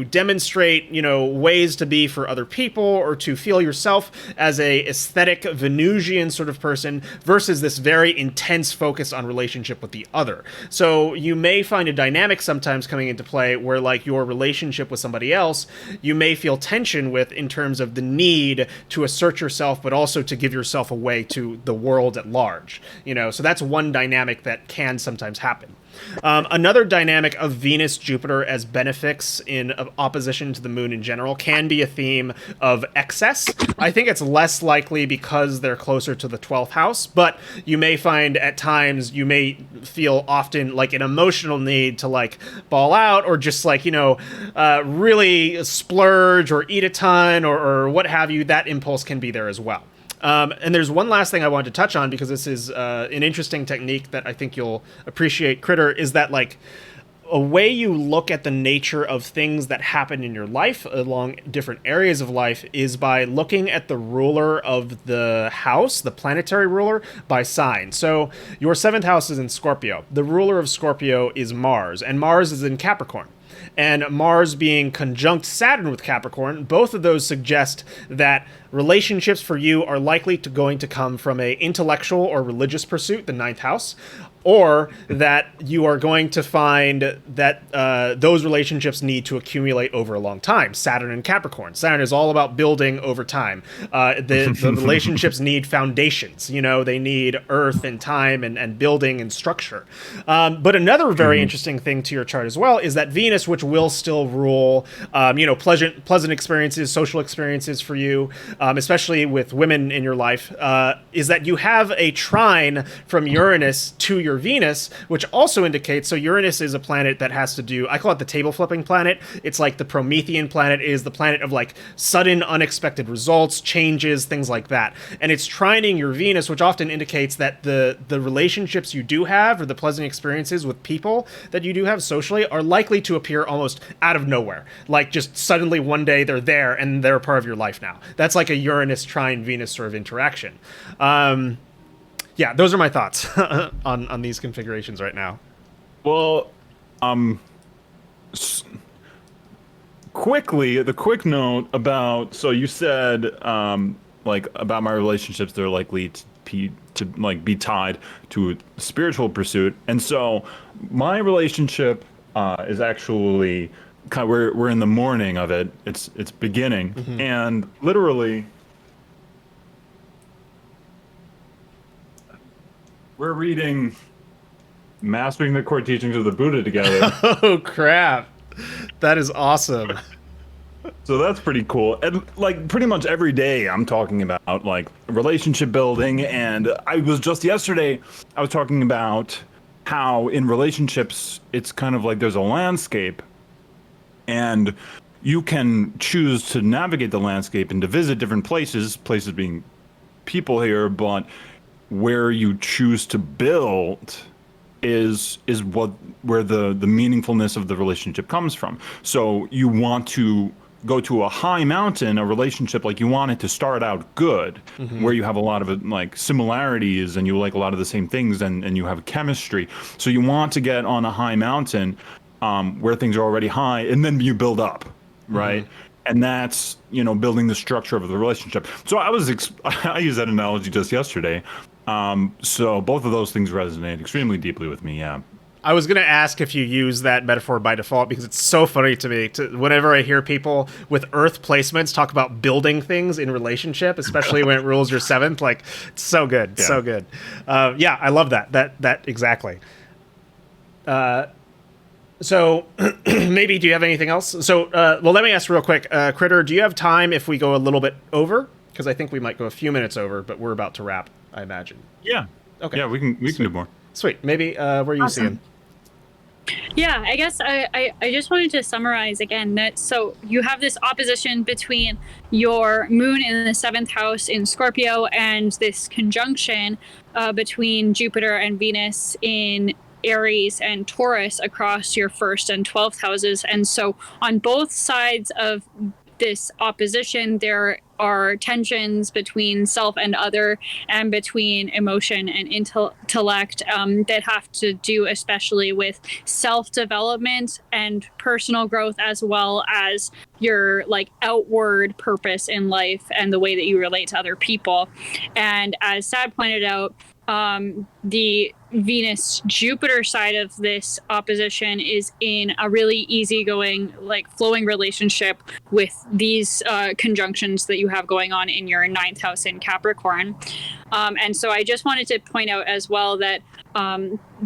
demonstrate ways to be for other people, or to feel yourself as a aesthetic Venusian sort of person, versus this very intense focus on relationship with the other. So you may find a dynamic sometimes coming into play where like your relationship with somebody else, you may feel tension with, in terms of the need to assert yourself, but also to give yourself away to the world at large. So that's one dynamic that can sometimes happen. Another dynamic of Venus Jupiter as benefics in opposition to the moon in general can be a theme of excess. I think it's less likely because they're closer to the 12th house, but you may find at times you may feel often like an emotional need to like ball out, or just like really splurge or eat a ton, or what have you. That impulse can be there as well. And there's one last thing I wanted to touch on, because this is an interesting technique that I think you'll appreciate, Critter, is that like a way you look at the nature of things that happen in your life along different areas of life is by looking at the ruler of the house, the planetary ruler, by sign. So your 7th house is in Scorpio. The ruler of Scorpio is Mars, and Mars is in Capricorn. And Mars being conjunct Saturn with Capricorn, both of those suggest that relationships for you are likely going to come from a intellectual or religious pursuit, the 9th house, or that you are going to find that those relationships need to accumulate over a long time. Saturn and Capricorn. Saturn is all about building over time. The relationships need foundations. They need earth and time and building and structure. But another very interesting thing to your chart as well is that Venus, which will still rule, pleasant experiences, social experiences for you, especially with women in your life, is that you have a trine from Uranus to your Venus, which also indicates, so Uranus is a planet that has to do, I call it the table flipping planet. It's like the Promethean planet, is the planet of like sudden unexpected results, changes, things like that. And it's trining your Venus, which often indicates that the relationships you do have, or the pleasant experiences with people that you do have socially, are likely to appear almost out of nowhere. Like just suddenly one day they're there and they're a part of your life now. That's like a Uranus trine Venus sort of interaction. Yeah, those are my thoughts on these configurations right now. Well, quickly, the quick note about, so you said, like about my relationships, they're likely to be tied to a spiritual pursuit. And so my relationship is actually kind of, we're in the morning of it. It's beginning, and literally we're reading Mastering the Core Teachings of the Buddha together. Oh, crap. That is awesome. So that's pretty cool. And like pretty much every day I'm talking about like relationship building. And I was just yesterday, I was talking about how in relationships, it's kind of like there's a landscape and you can choose to navigate the landscape and to visit different places being people here, but where you choose to build is where the meaningfulness of the relationship comes from. So you want to go to a high mountain, a relationship, like you want it to start out good, where you have a lot of like similarities and you like a lot of the same things and you have chemistry. So you want to get on a high mountain where things are already high, and then you build up, right? And that's, building the structure of the relationship. So I used that analogy just yesterday. So both of those things resonate extremely deeply with me, yeah. I was going to ask if you use that metaphor by default, because it's so funny to me. Whenever I hear people with Earth placements talk about building things in relationship, especially when it rules your 7th, like, it's so good, so good. Yeah, I love that exactly. So maybe, do you have anything else? So, well, let me ask real quick, Critter, do you have time if we go a little bit over? Because I think we might go a few minutes over, but we're about to wrap, I imagine. Yeah. Okay. Yeah, we can do more. Sweet. Maybe, where are you seeing? Yeah, I guess I just wanted to summarize again that so you have this opposition between your moon in the 7th house in Scorpio and this conjunction between Jupiter and Venus in Aries and Taurus across your 1st and 12th houses. And so on both sides of this opposition, there are tensions between self and other and between emotion and intellect that have to do especially with self-development and personal growth, as well as your like outward purpose in life and the way that you relate to other people. And as Sad pointed out, the Venus-Jupiter side of this opposition is in a really easygoing, like flowing relationship with these conjunctions that you have going on in your 9th house in Capricorn. And so I just wanted to point out as well that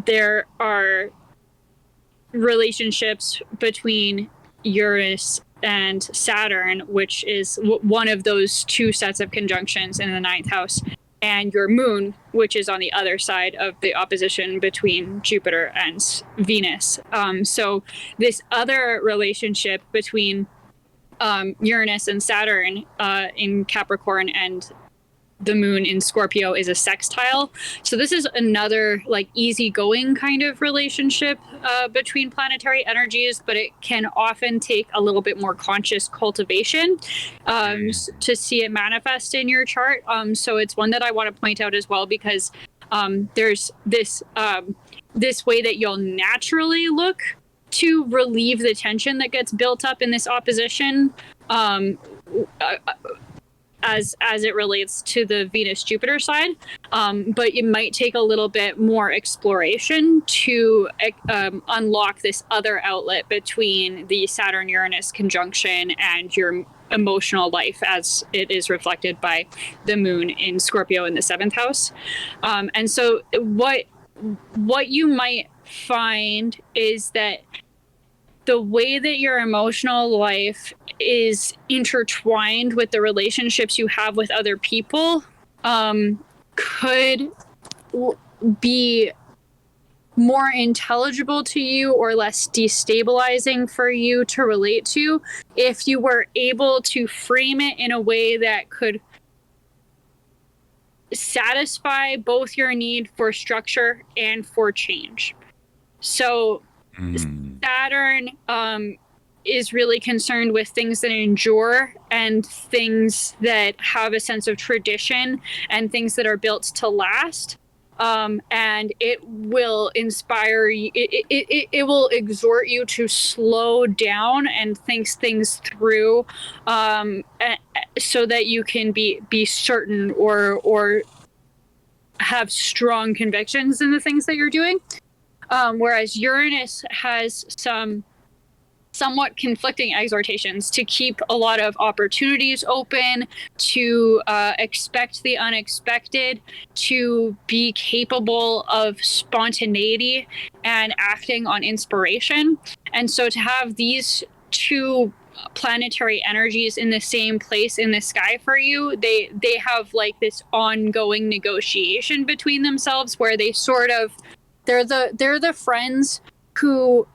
there are relationships between Uranus and Saturn, which is one of those two sets of conjunctions in the 9th house, and your moon, which is on the other side of the opposition between Jupiter and Venus. So this other relationship between Uranus and Saturn in Capricorn and the moon in Scorpio is a sextile. So this is another like easygoing kind of relationship between planetary energies, but it can often take a little bit more conscious cultivation to see it manifest in your chart. So it's one that I want to point out as well, because there's this way that you'll naturally look to relieve the tension that gets built up in this opposition. As it relates to the Venus-Jupiter side, but it might take a little bit more exploration to unlock this other outlet between the Saturn-Uranus conjunction and your emotional life, as it is reflected by the moon in Scorpio in the 7th house. And so what you might find is that the way that your emotional life is intertwined with the relationships you have with other people could be more intelligible to you or less destabilizing for you to relate to if you were able to frame it in a way that could satisfy both your need for structure and for change. So Saturn is really concerned with things that endure and things that have a sense of tradition and things that are built to last. And it will inspire you, it will exhort you to slow down and think things through so that you can be certain or have strong convictions in the things that you're doing. Whereas Uranus has some somewhat conflicting exhortations to keep a lot of opportunities open, to expect the unexpected, to be capable of spontaneity and acting on inspiration. And so to have these two planetary energies in the same place in the sky for you, they have like this ongoing negotiation between themselves where they sort of they're the friends who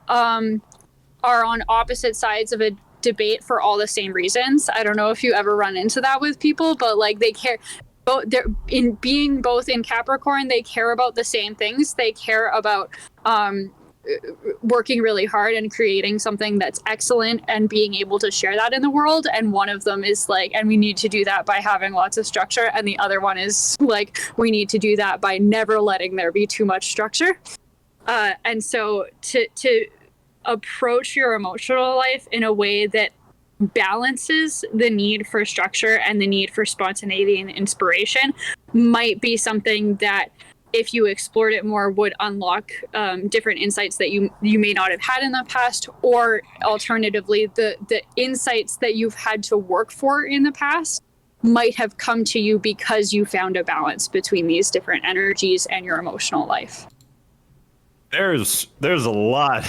are on opposite sides of a debate for all the same reasons. I don't know if you ever run into that with people, but like they care. They're in being both in Capricorn, they care about the same things. They care about working really hard and creating something that's excellent and being able to share that in the world. And one of them is like, and we need to do that by having lots of structure. And the other one is like, we need to do that by never letting there be too much structure. And so to approach your emotional life in a way that balances the need for structure and the need for spontaneity and inspiration might be something that, if you explored it more, would unlock different insights that you may not have had in the past, or alternatively, the insights that you've had to work for in the past might have come to you because you found a balance between these different energies and your emotional life. There's a lot.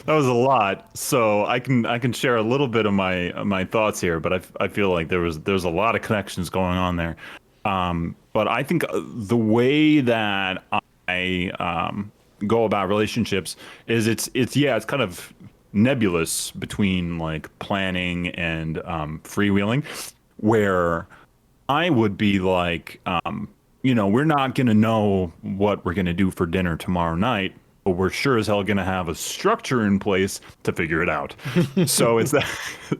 That was a lot. So I can share a little bit of my thoughts here, but I feel like there's a lot of connections going on there. But I think the way that I go about relationships is it's kind of nebulous between like planning and freewheeling, where I would be like, we're not gonna know what we're gonna do for dinner tomorrow night, but we're sure as hell gonna have a structure in place to figure it out. So it's that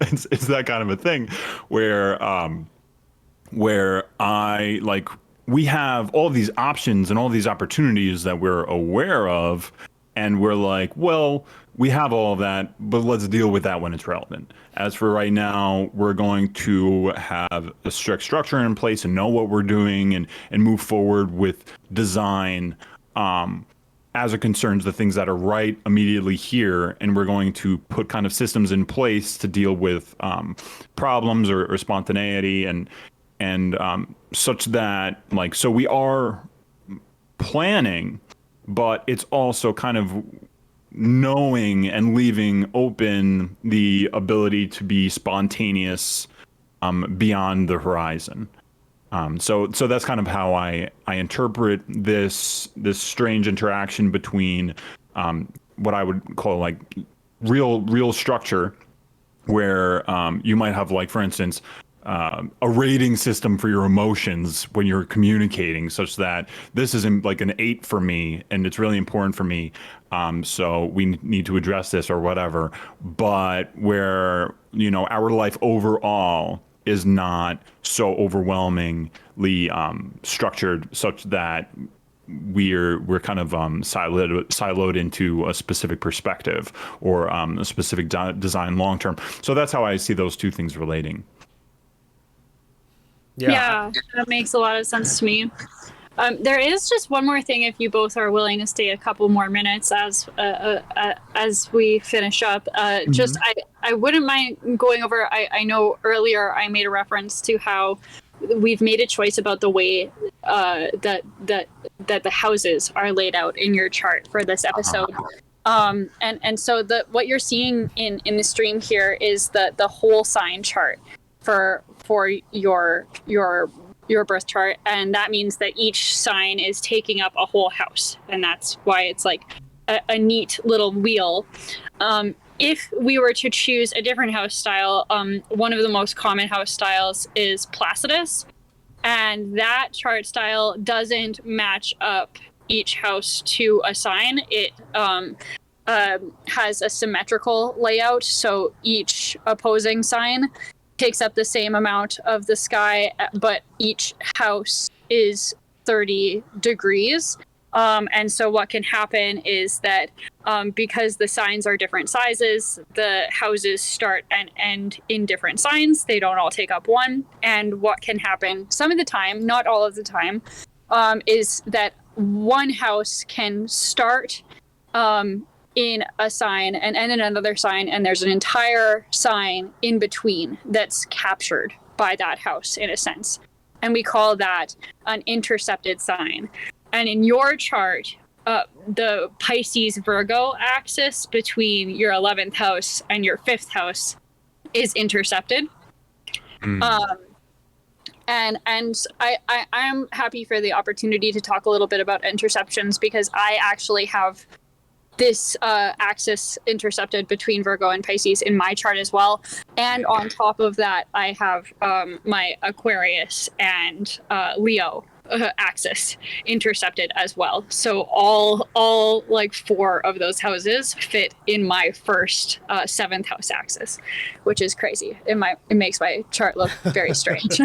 it's that kind of a thing where I like we have all these options and all these opportunities that we're aware of, and we're like, well, we have all of that, but let's deal with that when it's relevant. As for right now, we're going to have a strict structure in place and know what we're doing and move forward with design as it concerns the things that are right immediately here. And we're going to put kind of systems in place to deal with problems or spontaneity and such that like, so we are planning, but it's also kind of knowing and leaving open the ability to be spontaneous beyond the horizon. So that's kind of how I interpret this strange interaction between what I would call like real structure, where you might have, like, for instance, a rating system for your emotions when you're communicating, such that this is like an 8 for me and it's really important for me, so we need to address this or whatever. But where our life overall is not so overwhelmingly structured, such that we're kind of siloed into a specific perspective or a specific design long term. So that's how I see those two things relating. Yeah, that makes a lot of sense to me. There is just one more thing, if you both are willing to stay a couple more minutes as we finish up. Just I wouldn't mind going over. I know earlier I made a reference to how we've made a choice about the way that the houses are laid out in your chart for this episode. And so what you're seeing in the stream here is the whole sign chart for your birth chart, and that means that each sign is taking up a whole house, and that's why it's like a neat little wheel. If we were to choose a different house style, one of the most common house styles is Placidus, and that chart style doesn't match up each house to a sign. It has a symmetrical layout, so each opposing sign takes up the same amount of the sky, but each house is 30 degrees. And so what can happen is that because the signs are different sizes, the houses start and end in different signs. They don't all take up one. And what can happen some of the time, not all of the time, is that one house can start in a sign and end in another sign, and there's an entire sign in between that's captured by that house in a sense. And we call that an intercepted sign. And in your chart, the Pisces Virgo axis between your 11th house and your 5th house is intercepted. And I'm happy for the opportunity to talk a little bit about interceptions, because I actually have this axis intercepted between Virgo and Pisces in my chart as well. And on top of that, I have my Aquarius and Leo axis intercepted as well. So all like 4 of those houses fit in my first 7th house axis, which is crazy. It makes my chart look very strange.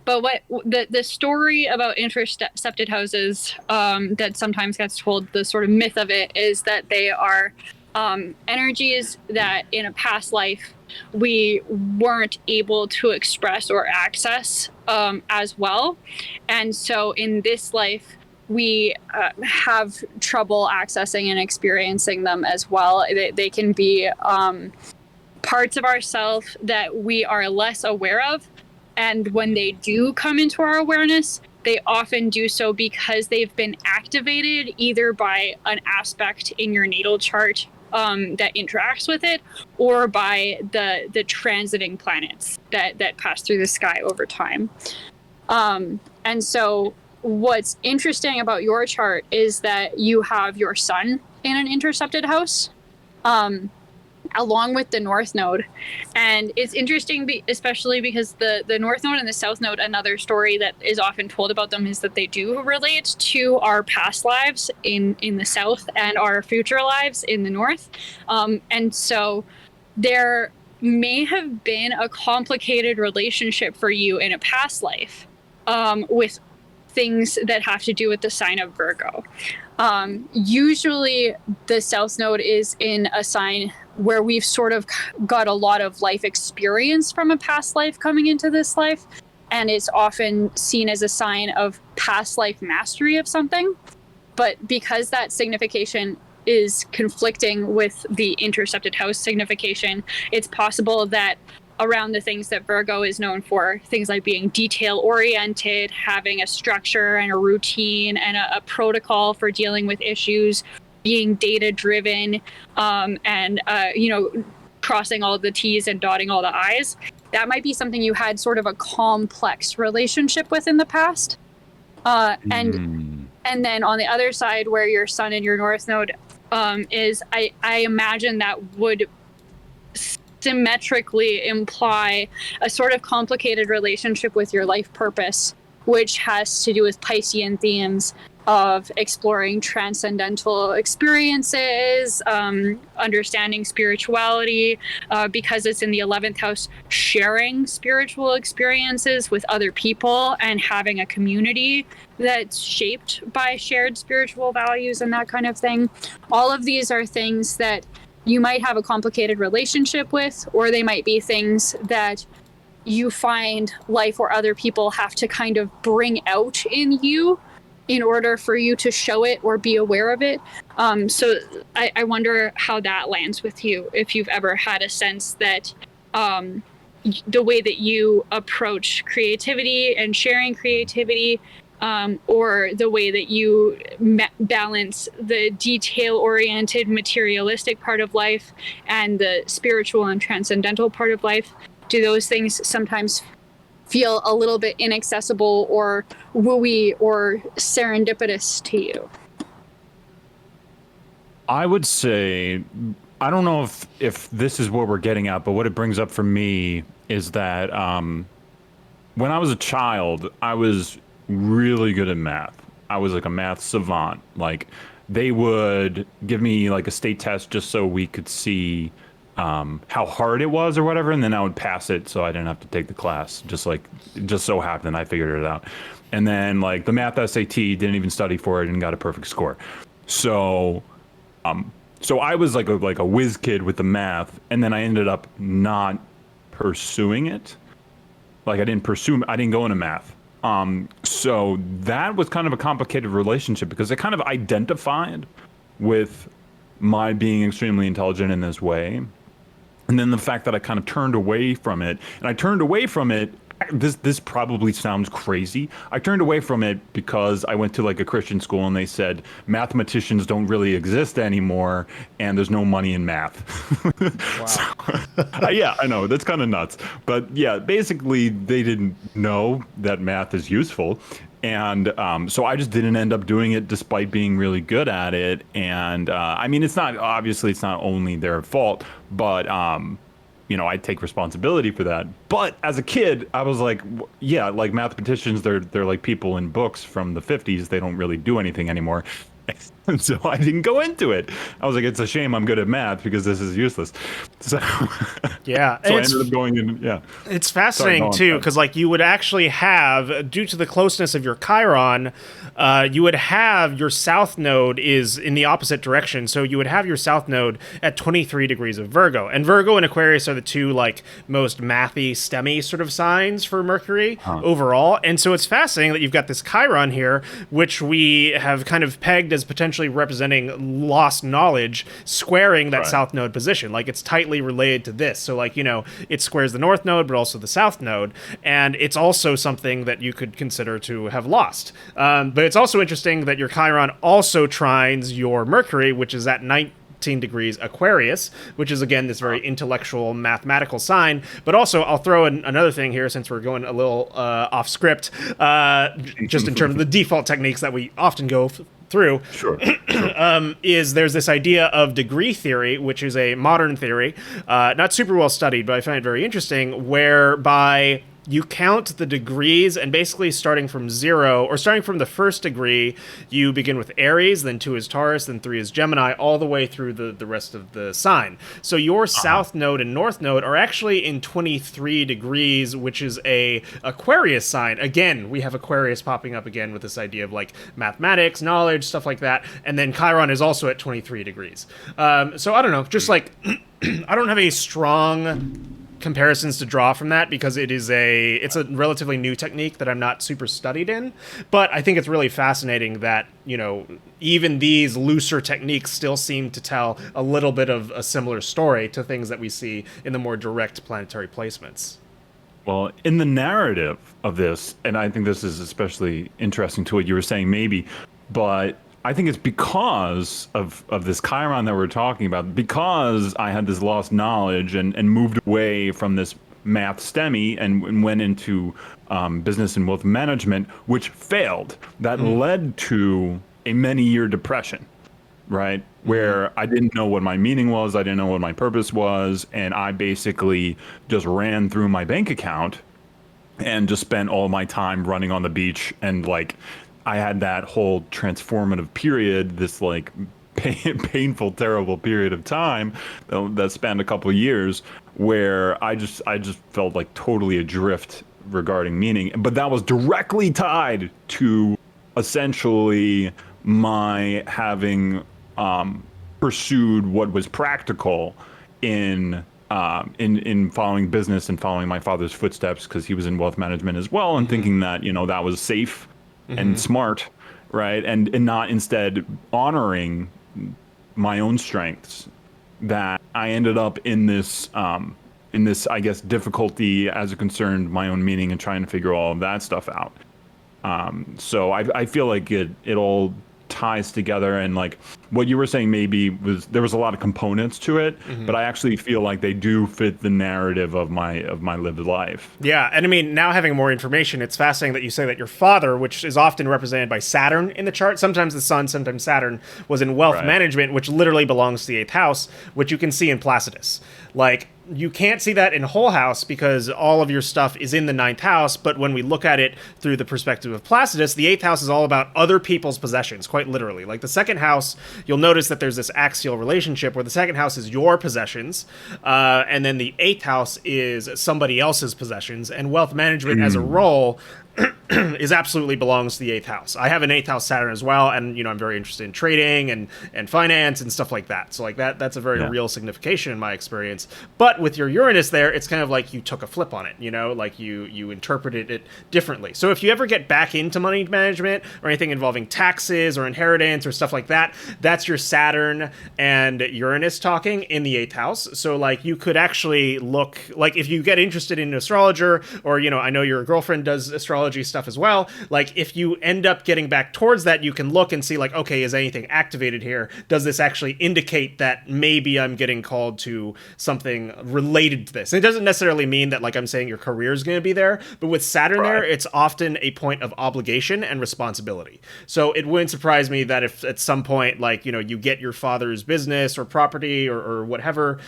But what the story about intercepted houses that sometimes gets told, the sort of myth of it, is that they are energies that in a past life we weren't able to express or access as well. And so in this life, we have trouble accessing and experiencing them as well. They can be parts of ourselves that we are less aware of. And when they do come into our awareness, they often do so because they've been activated either by an aspect in your natal chart that interacts with it, or by the transiting planets that pass through the sky over time. And so what's interesting about your chart is that you have your sun in an intercepted house, along with the north node. And it's interesting, especially because the north node and the south node, another story that is often told about them is that they do relate to our past lives in the south and our future lives in the north. And so there may have been a complicated relationship for you in a past life with things that have to do with the sign of Virgo. Usually the south node is in a sign where we've sort of got a lot of life experience from a past life coming into this life, and it's often seen as a sign of past life mastery of something. But because that signification is conflicting with the intercepted house signification, it's possible that around the things that Virgo is known for, things like being detail-oriented, having a structure and a routine and a protocol for dealing with issues, being data-driven, and crossing all the T's and dotting all the I's. That might be something you had sort of a complex relationship with in the past. And then on the other side, where your sun and your north node is, I imagine that would symmetrically imply a sort of complicated relationship with your life purpose, which has to do with Piscean themes of exploring transcendental experiences, understanding spirituality, because it's in the 11th house, sharing spiritual experiences with other people and having a community that's shaped by shared spiritual values and that kind of thing. All of these are things that you might have a complicated relationship with, or they might be things that you find life or other people have to kind of bring out in you in order for you to show it or be aware of it. So I wonder how that lands with you, if you've ever had a sense that the way that you approach creativity and sharing creativity, or the way that you balance the detail-oriented materialistic part of life and the spiritual and transcendental part of life, do those things sometimes feel a little bit inaccessible or wooey or serendipitous to you? I would say, I don't know if this is what we're getting at, but what it brings up for me is that when I was a child, I was really good at math. I was like a math savant. Like, they would give me like a state test just so we could see how hard it was or whatever, and then I would pass it so I didn't have to take the class. Just so happened I figured it out. And then like the math SAT, didn't even study for it and got a perfect score. So I was like a whiz kid with the math, and then I ended up not pursuing it. Like I didn't go into math. So that was kind of a complicated relationship because I kind of identified with my being extremely intelligent in this way. And then the fact that I kind of turned away from it, and I turned away from it, this probably sounds crazy. I turned away from it because I went to like a Christian school and they said mathematicians don't really exist anymore and there's no money in math. Wow. So, yeah, I know, that's kind of nuts. But yeah, basically they didn't know that math is useful. And so I just didn't end up doing it despite being really good at it. And I mean, it's not only their fault, but I take responsibility for that. But as a kid, I was like, yeah, like mathematicians, they're like people in books from the 50s. They don't really do anything anymore. And so I didn't go into it. I was like, it's a shame I'm good at math because this is useless. So yeah, so I ended up going in. Yeah, it's fascinating too because like you would actually have, due to the closeness of your Chiron, you would have your south node is in the opposite direction. So you would have your south node at 23 degrees of Virgo, and Virgo and Aquarius are the two like most mathy, STEMmy sort of signs for Mercury overall. And so it's fascinating that you've got this Chiron here, which we have kind of pegged as potentially representing lost knowledge, squaring that south node position. Like it's tightly intimately related to this. So like, it squares the north node, but also the south node. And it's also something that you could consider to have lost. But it's also interesting that your Chiron also trines your Mercury, which is at 19 degrees Aquarius, which is again this very intellectual mathematical sign. But also I'll throw in another thing here, since we're going a little off script, just in terms of the default techniques that we often go through. Sure. Is there's this idea of degree theory, which is a modern theory, not super well studied, but I find it very interesting, whereby you count the degrees, and basically starting from 0, or starting from the first degree, you begin with Aries, then 2 is Taurus, then 3 is Gemini, all the way through the rest of the sign. So your south node and north node are actually in 23 degrees, which is a Aquarius sign. Again, we have Aquarius popping up again with this idea of like mathematics, knowledge, stuff like that. And then Chiron is also at 23 degrees. So I don't know, just like, I don't have a strong comparisons to draw from that, because it's a relatively new technique that I'm not super studied in, but I think it's really fascinating that, even these looser techniques still seem to tell a little bit of a similar story to things that we see in the more direct planetary placements. Well, in the narrative of this, and I think this is especially interesting to what you were saying, maybe, but I think it's because of this Chiron that we're talking about, because I had this lost knowledge and moved away from this math STEMI and went into business and wealth management, which failed. That led to a many-year depression, right? Where I didn't know what my meaning was, I didn't know what my purpose was, and I basically just ran through my bank account and just spent all my time running on the beach, and like, I had that whole transformative period, this like painful, terrible period of time that spanned a couple of years, where I just felt like totally adrift regarding meaning. But that was directly tied to essentially my having pursued what was practical in following business and following my father's footsteps, because he was in wealth management as well, and thinking that that was safe and smart, right? And not instead honoring my own strengths, that I ended up in this, I guess, difficulty as it concerned my own meaning and trying to figure all of that stuff out. So I feel like it all ties together, and like what you were saying, maybe there was a lot of components to it, but I actually feel like they do fit the narrative of my lived life. Yeah, and I mean, now having more information, it's fascinating that you say that your father, which is often represented by Saturn in the chart, sometimes the sun, sometimes Saturn, was in wealth management, which literally belongs to the 8th house, which you can see in Placidus. Like, you can't see that in Whole House because all of your stuff is in the 9th house, but when we look at it through the perspective of Placidus, the 8th house is all about other people's possessions, quite literally. Like the 2nd house, you'll notice that there's this axial relationship where the 2nd house is your possessions, and then the 8th house is somebody else's possessions, and wealth management as a role is absolutely belongs to the 8th house. I have an 8th house Saturn as well, and I'm very interested in trading and finance and stuff like that. So like that's a very real signification in my experience. But with your Uranus there, it's kind of like you took a flip on it, like you interpreted it differently. So if you ever get back into money management or anything involving taxes or inheritance or stuff like that, that's your Saturn and Uranus talking in the 8th house. So like you could actually look, like if you get interested in an astrologer, or I know your girlfriend does astrology stuff as well, like if you end up getting back towards that, you can look and see like, okay, is anything activated here? Does this actually indicate that maybe I'm getting called to something related to this? And it doesn't necessarily mean that like I'm saying your career is going to be there, but with Saturn there, it's often a point of obligation and responsibility. So it wouldn't surprise me that if at some point, like, you get your father's business or property or whatever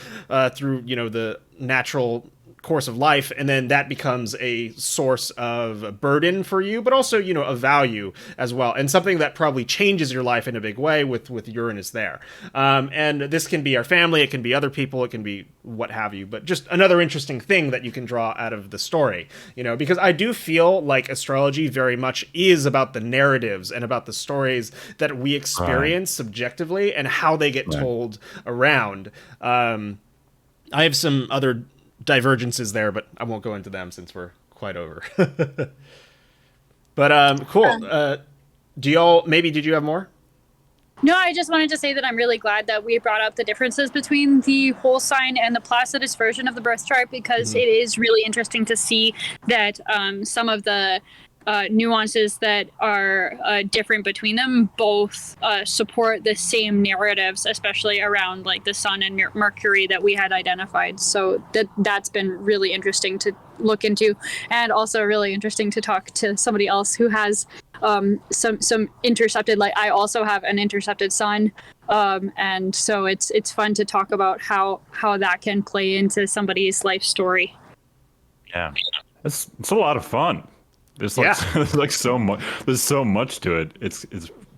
through, the natural course of life, and then that becomes a source of burden for you, but also a value as well, and something that probably changes your life in a big way with Uranus there. And this can be our family, it can be other people, it can be what have you, but just another interesting thing that you can draw out of the story, because I do feel like astrology very much is about the narratives and about the stories that we experience subjectively and how they get told around. I have some other divergences there, but I won't go into them since we're quite over. But cool. Did you have more? No, I just wanted to say that I'm really glad that we brought up the differences between the whole sign and the Placidus version of the birth chart, because it is really interesting to see that some of the nuances that are different between them both support the same narratives, especially around like the sun and Mercury that we had identified. So that's been really interesting to look into, and also really interesting to talk to somebody else who has some intercepted, like I also have an intercepted sun, and so it's fun to talk about how that can play into somebody's life story. Yeah, it's a lot of fun. There's like there's like so much. There's so much to it. It's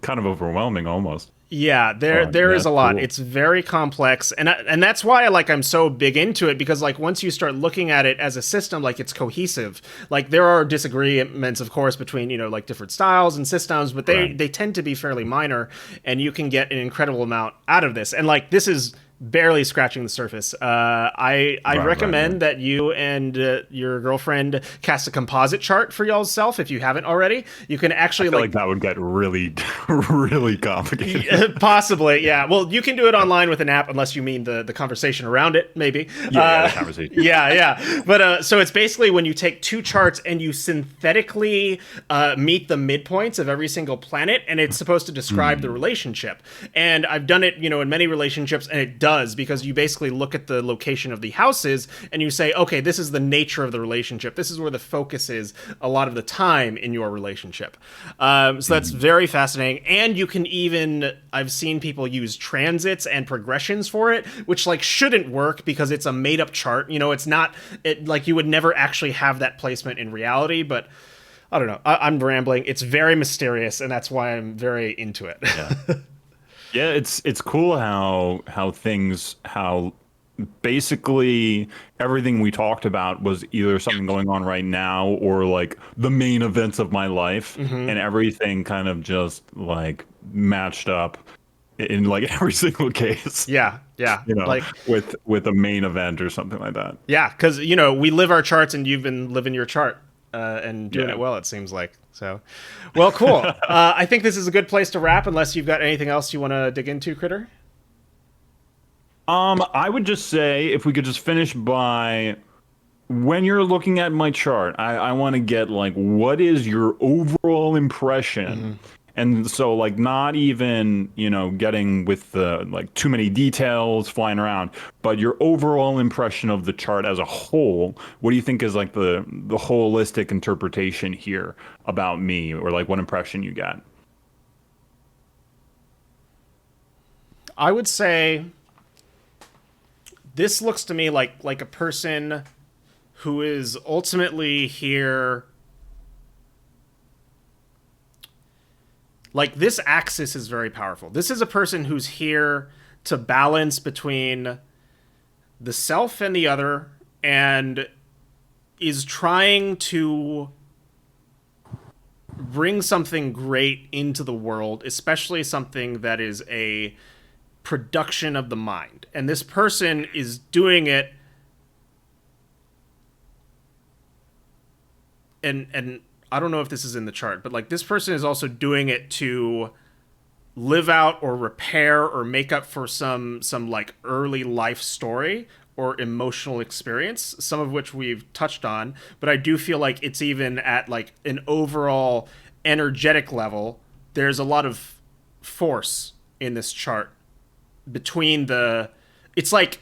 kind of overwhelming almost. Yeah, there is a lot. Cool. It's very complex, and that's why I'm so big into it, because like once you start looking at it as a system, like it's cohesive. Like there are disagreements, of course, between like different styles and systems, but they tend to be fairly minor, and you can get an incredible amount out of this. And like this is barely scratching the surface. I recommend that you and your girlfriend cast a composite chart for y'all's self if you haven't already. You can actually I feel like that would get really, really complicated. Possibly, yeah. Well, you can do it online with an app, unless you mean the conversation around it, maybe. Yeah, the conversation. Yeah. But so it's basically when you take two charts and you synthetically meet the midpoints of every single planet, and it's supposed to describe the relationship. And I've done it, in many relationships, and it does, because you basically look at the location of the houses and you say, okay, this is the nature of the relationship. This is where the focus is a lot of the time in your relationship. So that's very fascinating. And you can even, I've seen people use transits and progressions for it, which like shouldn't work because it's a made up chart. It's not, like you would never actually have that placement in reality, but I don't know. I'm rambling. It's very mysterious, and that's why I'm very into it. Yeah. Yeah, it's cool how basically everything we talked about was either something going on right now or like the main events of my life, and everything kind of just like matched up in like every single case. Yeah. Like with a main event or something like that. Yeah, because we live our charts, and you've been living your chart and doing it well, it seems like. So, well, cool. I think this is a good place to wrap, unless you've got anything else you want to dig into, Critter. I would just say if we could just finish by, when you're looking at my chart, I want to get like, what is your overall impression? And so like not even, getting with the like too many details flying around, but your overall impression of the chart as a whole. What do you think is like the holistic interpretation here about me, or like what impression you get? I would say this looks to me like a person who is ultimately here. Like this axis is very powerful. This is a person who's here to balance between the self and the other, and is trying to bring something great into the world, especially something that is a production of the mind. And this person is doing it, and I don't know if this is in the chart, but like this person is also doing it to live out or repair or make up for some like early life story or emotional experience, some of which we've touched on. But I do feel like it's even at like an overall energetic level, there's a lot of force in this chart between it's like,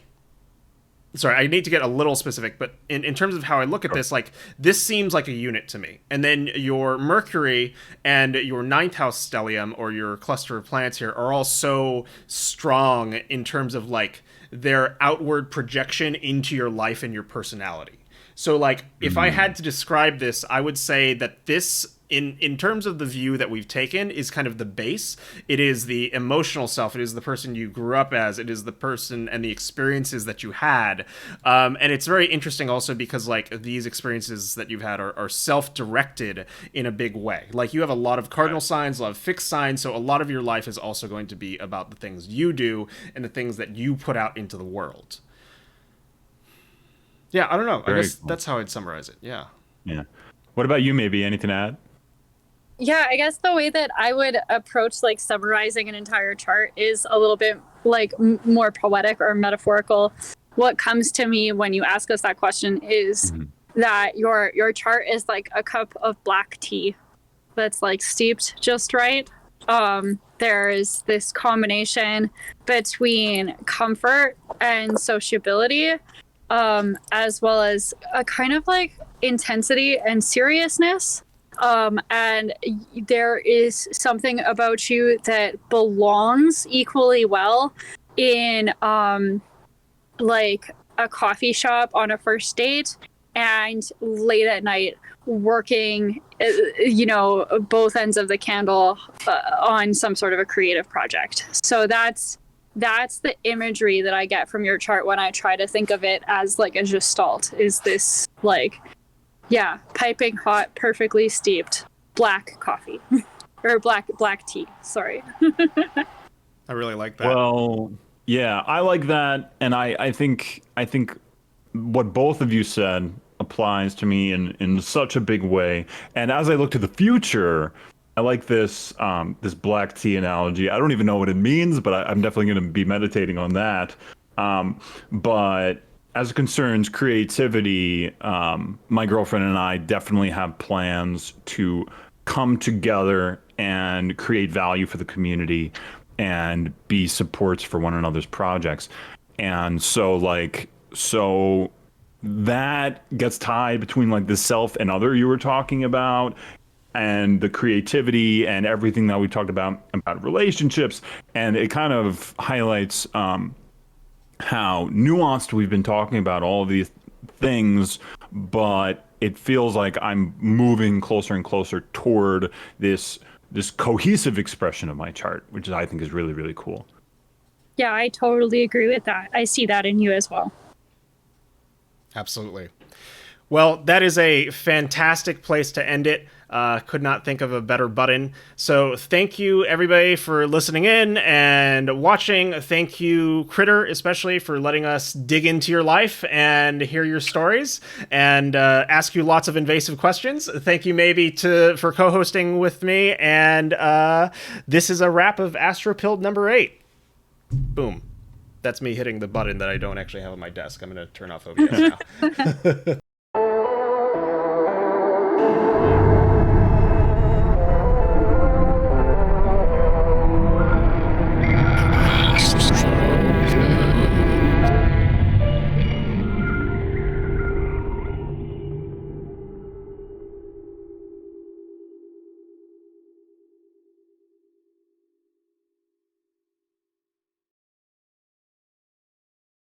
sorry, I need to get a little specific, but in terms of how I look at this, like this seems like a unit to me. And then your Mercury and your ninth house stellium, or your cluster of planets here, are all so strong in terms of like their outward projection into your life and your personality. So like if I had to describe this, I would say that this, in terms of the view that we've taken, is kind of the base. It is the emotional self. It is the person you grew up as. It is the person and the experiences that you had. And it's very interesting also because like these experiences that you've had are self-directed in a big way. Like you have a lot of cardinal signs, a lot of fixed signs. So a lot of your life is also going to be about the things you do and the things that you put out into the world. Yeah, I don't know. I guess that's how I'd summarize it. Yeah. Yeah. What about you, maybe? Anything to add? Yeah, I guess the way that I would approach like summarizing an entire chart is a little bit like more poetic or metaphorical. What comes to me when you ask us that question is that your chart is like a cup of black tea that's like steeped just right. There is this combination between comfort and sociability, as well as a kind of like intensity and seriousness. And there is something about you that belongs equally well in like a coffee shop on a first date and late at night working, both ends of the candle on some sort of a creative project. So that's the imagery that I get from your chart when I try to think of it as like a gestalt, is this like, yeah, piping hot, perfectly steeped black coffee or black tea. Sorry. I really like that. Well, yeah, I like that, and I think what both of you said applies to me in such a big way. And as I look to the future, I like this this black tea analogy. I don't even know what it means, but I'm definitely going to be meditating on that. But as it concerns creativity, my girlfriend and I definitely have plans to come together and create value for the community and be supports for one another's projects. And so that gets tied between like the self and other you were talking about, and the creativity and everything that we talked about relationships. And it kind of highlights how nuanced we've been talking about all of these things, but it feels like I'm moving closer and closer toward this cohesive expression of my chart, which I think is really, really cool. Yeah, I totally agree with that. I see that in you as well. Absolutely. Well, that is a fantastic place to end it. Could not think of a better button. So thank you, everybody, for listening in and watching. Thank you, Critter, especially for letting us dig into your life and hear your stories and ask you lots of invasive questions. Thank you, maybe, for co-hosting with me. And this is a wrap of ASTROPILLED number 8. Boom. That's me hitting the button that I don't actually have on my desk. I'm going to turn off OBS now.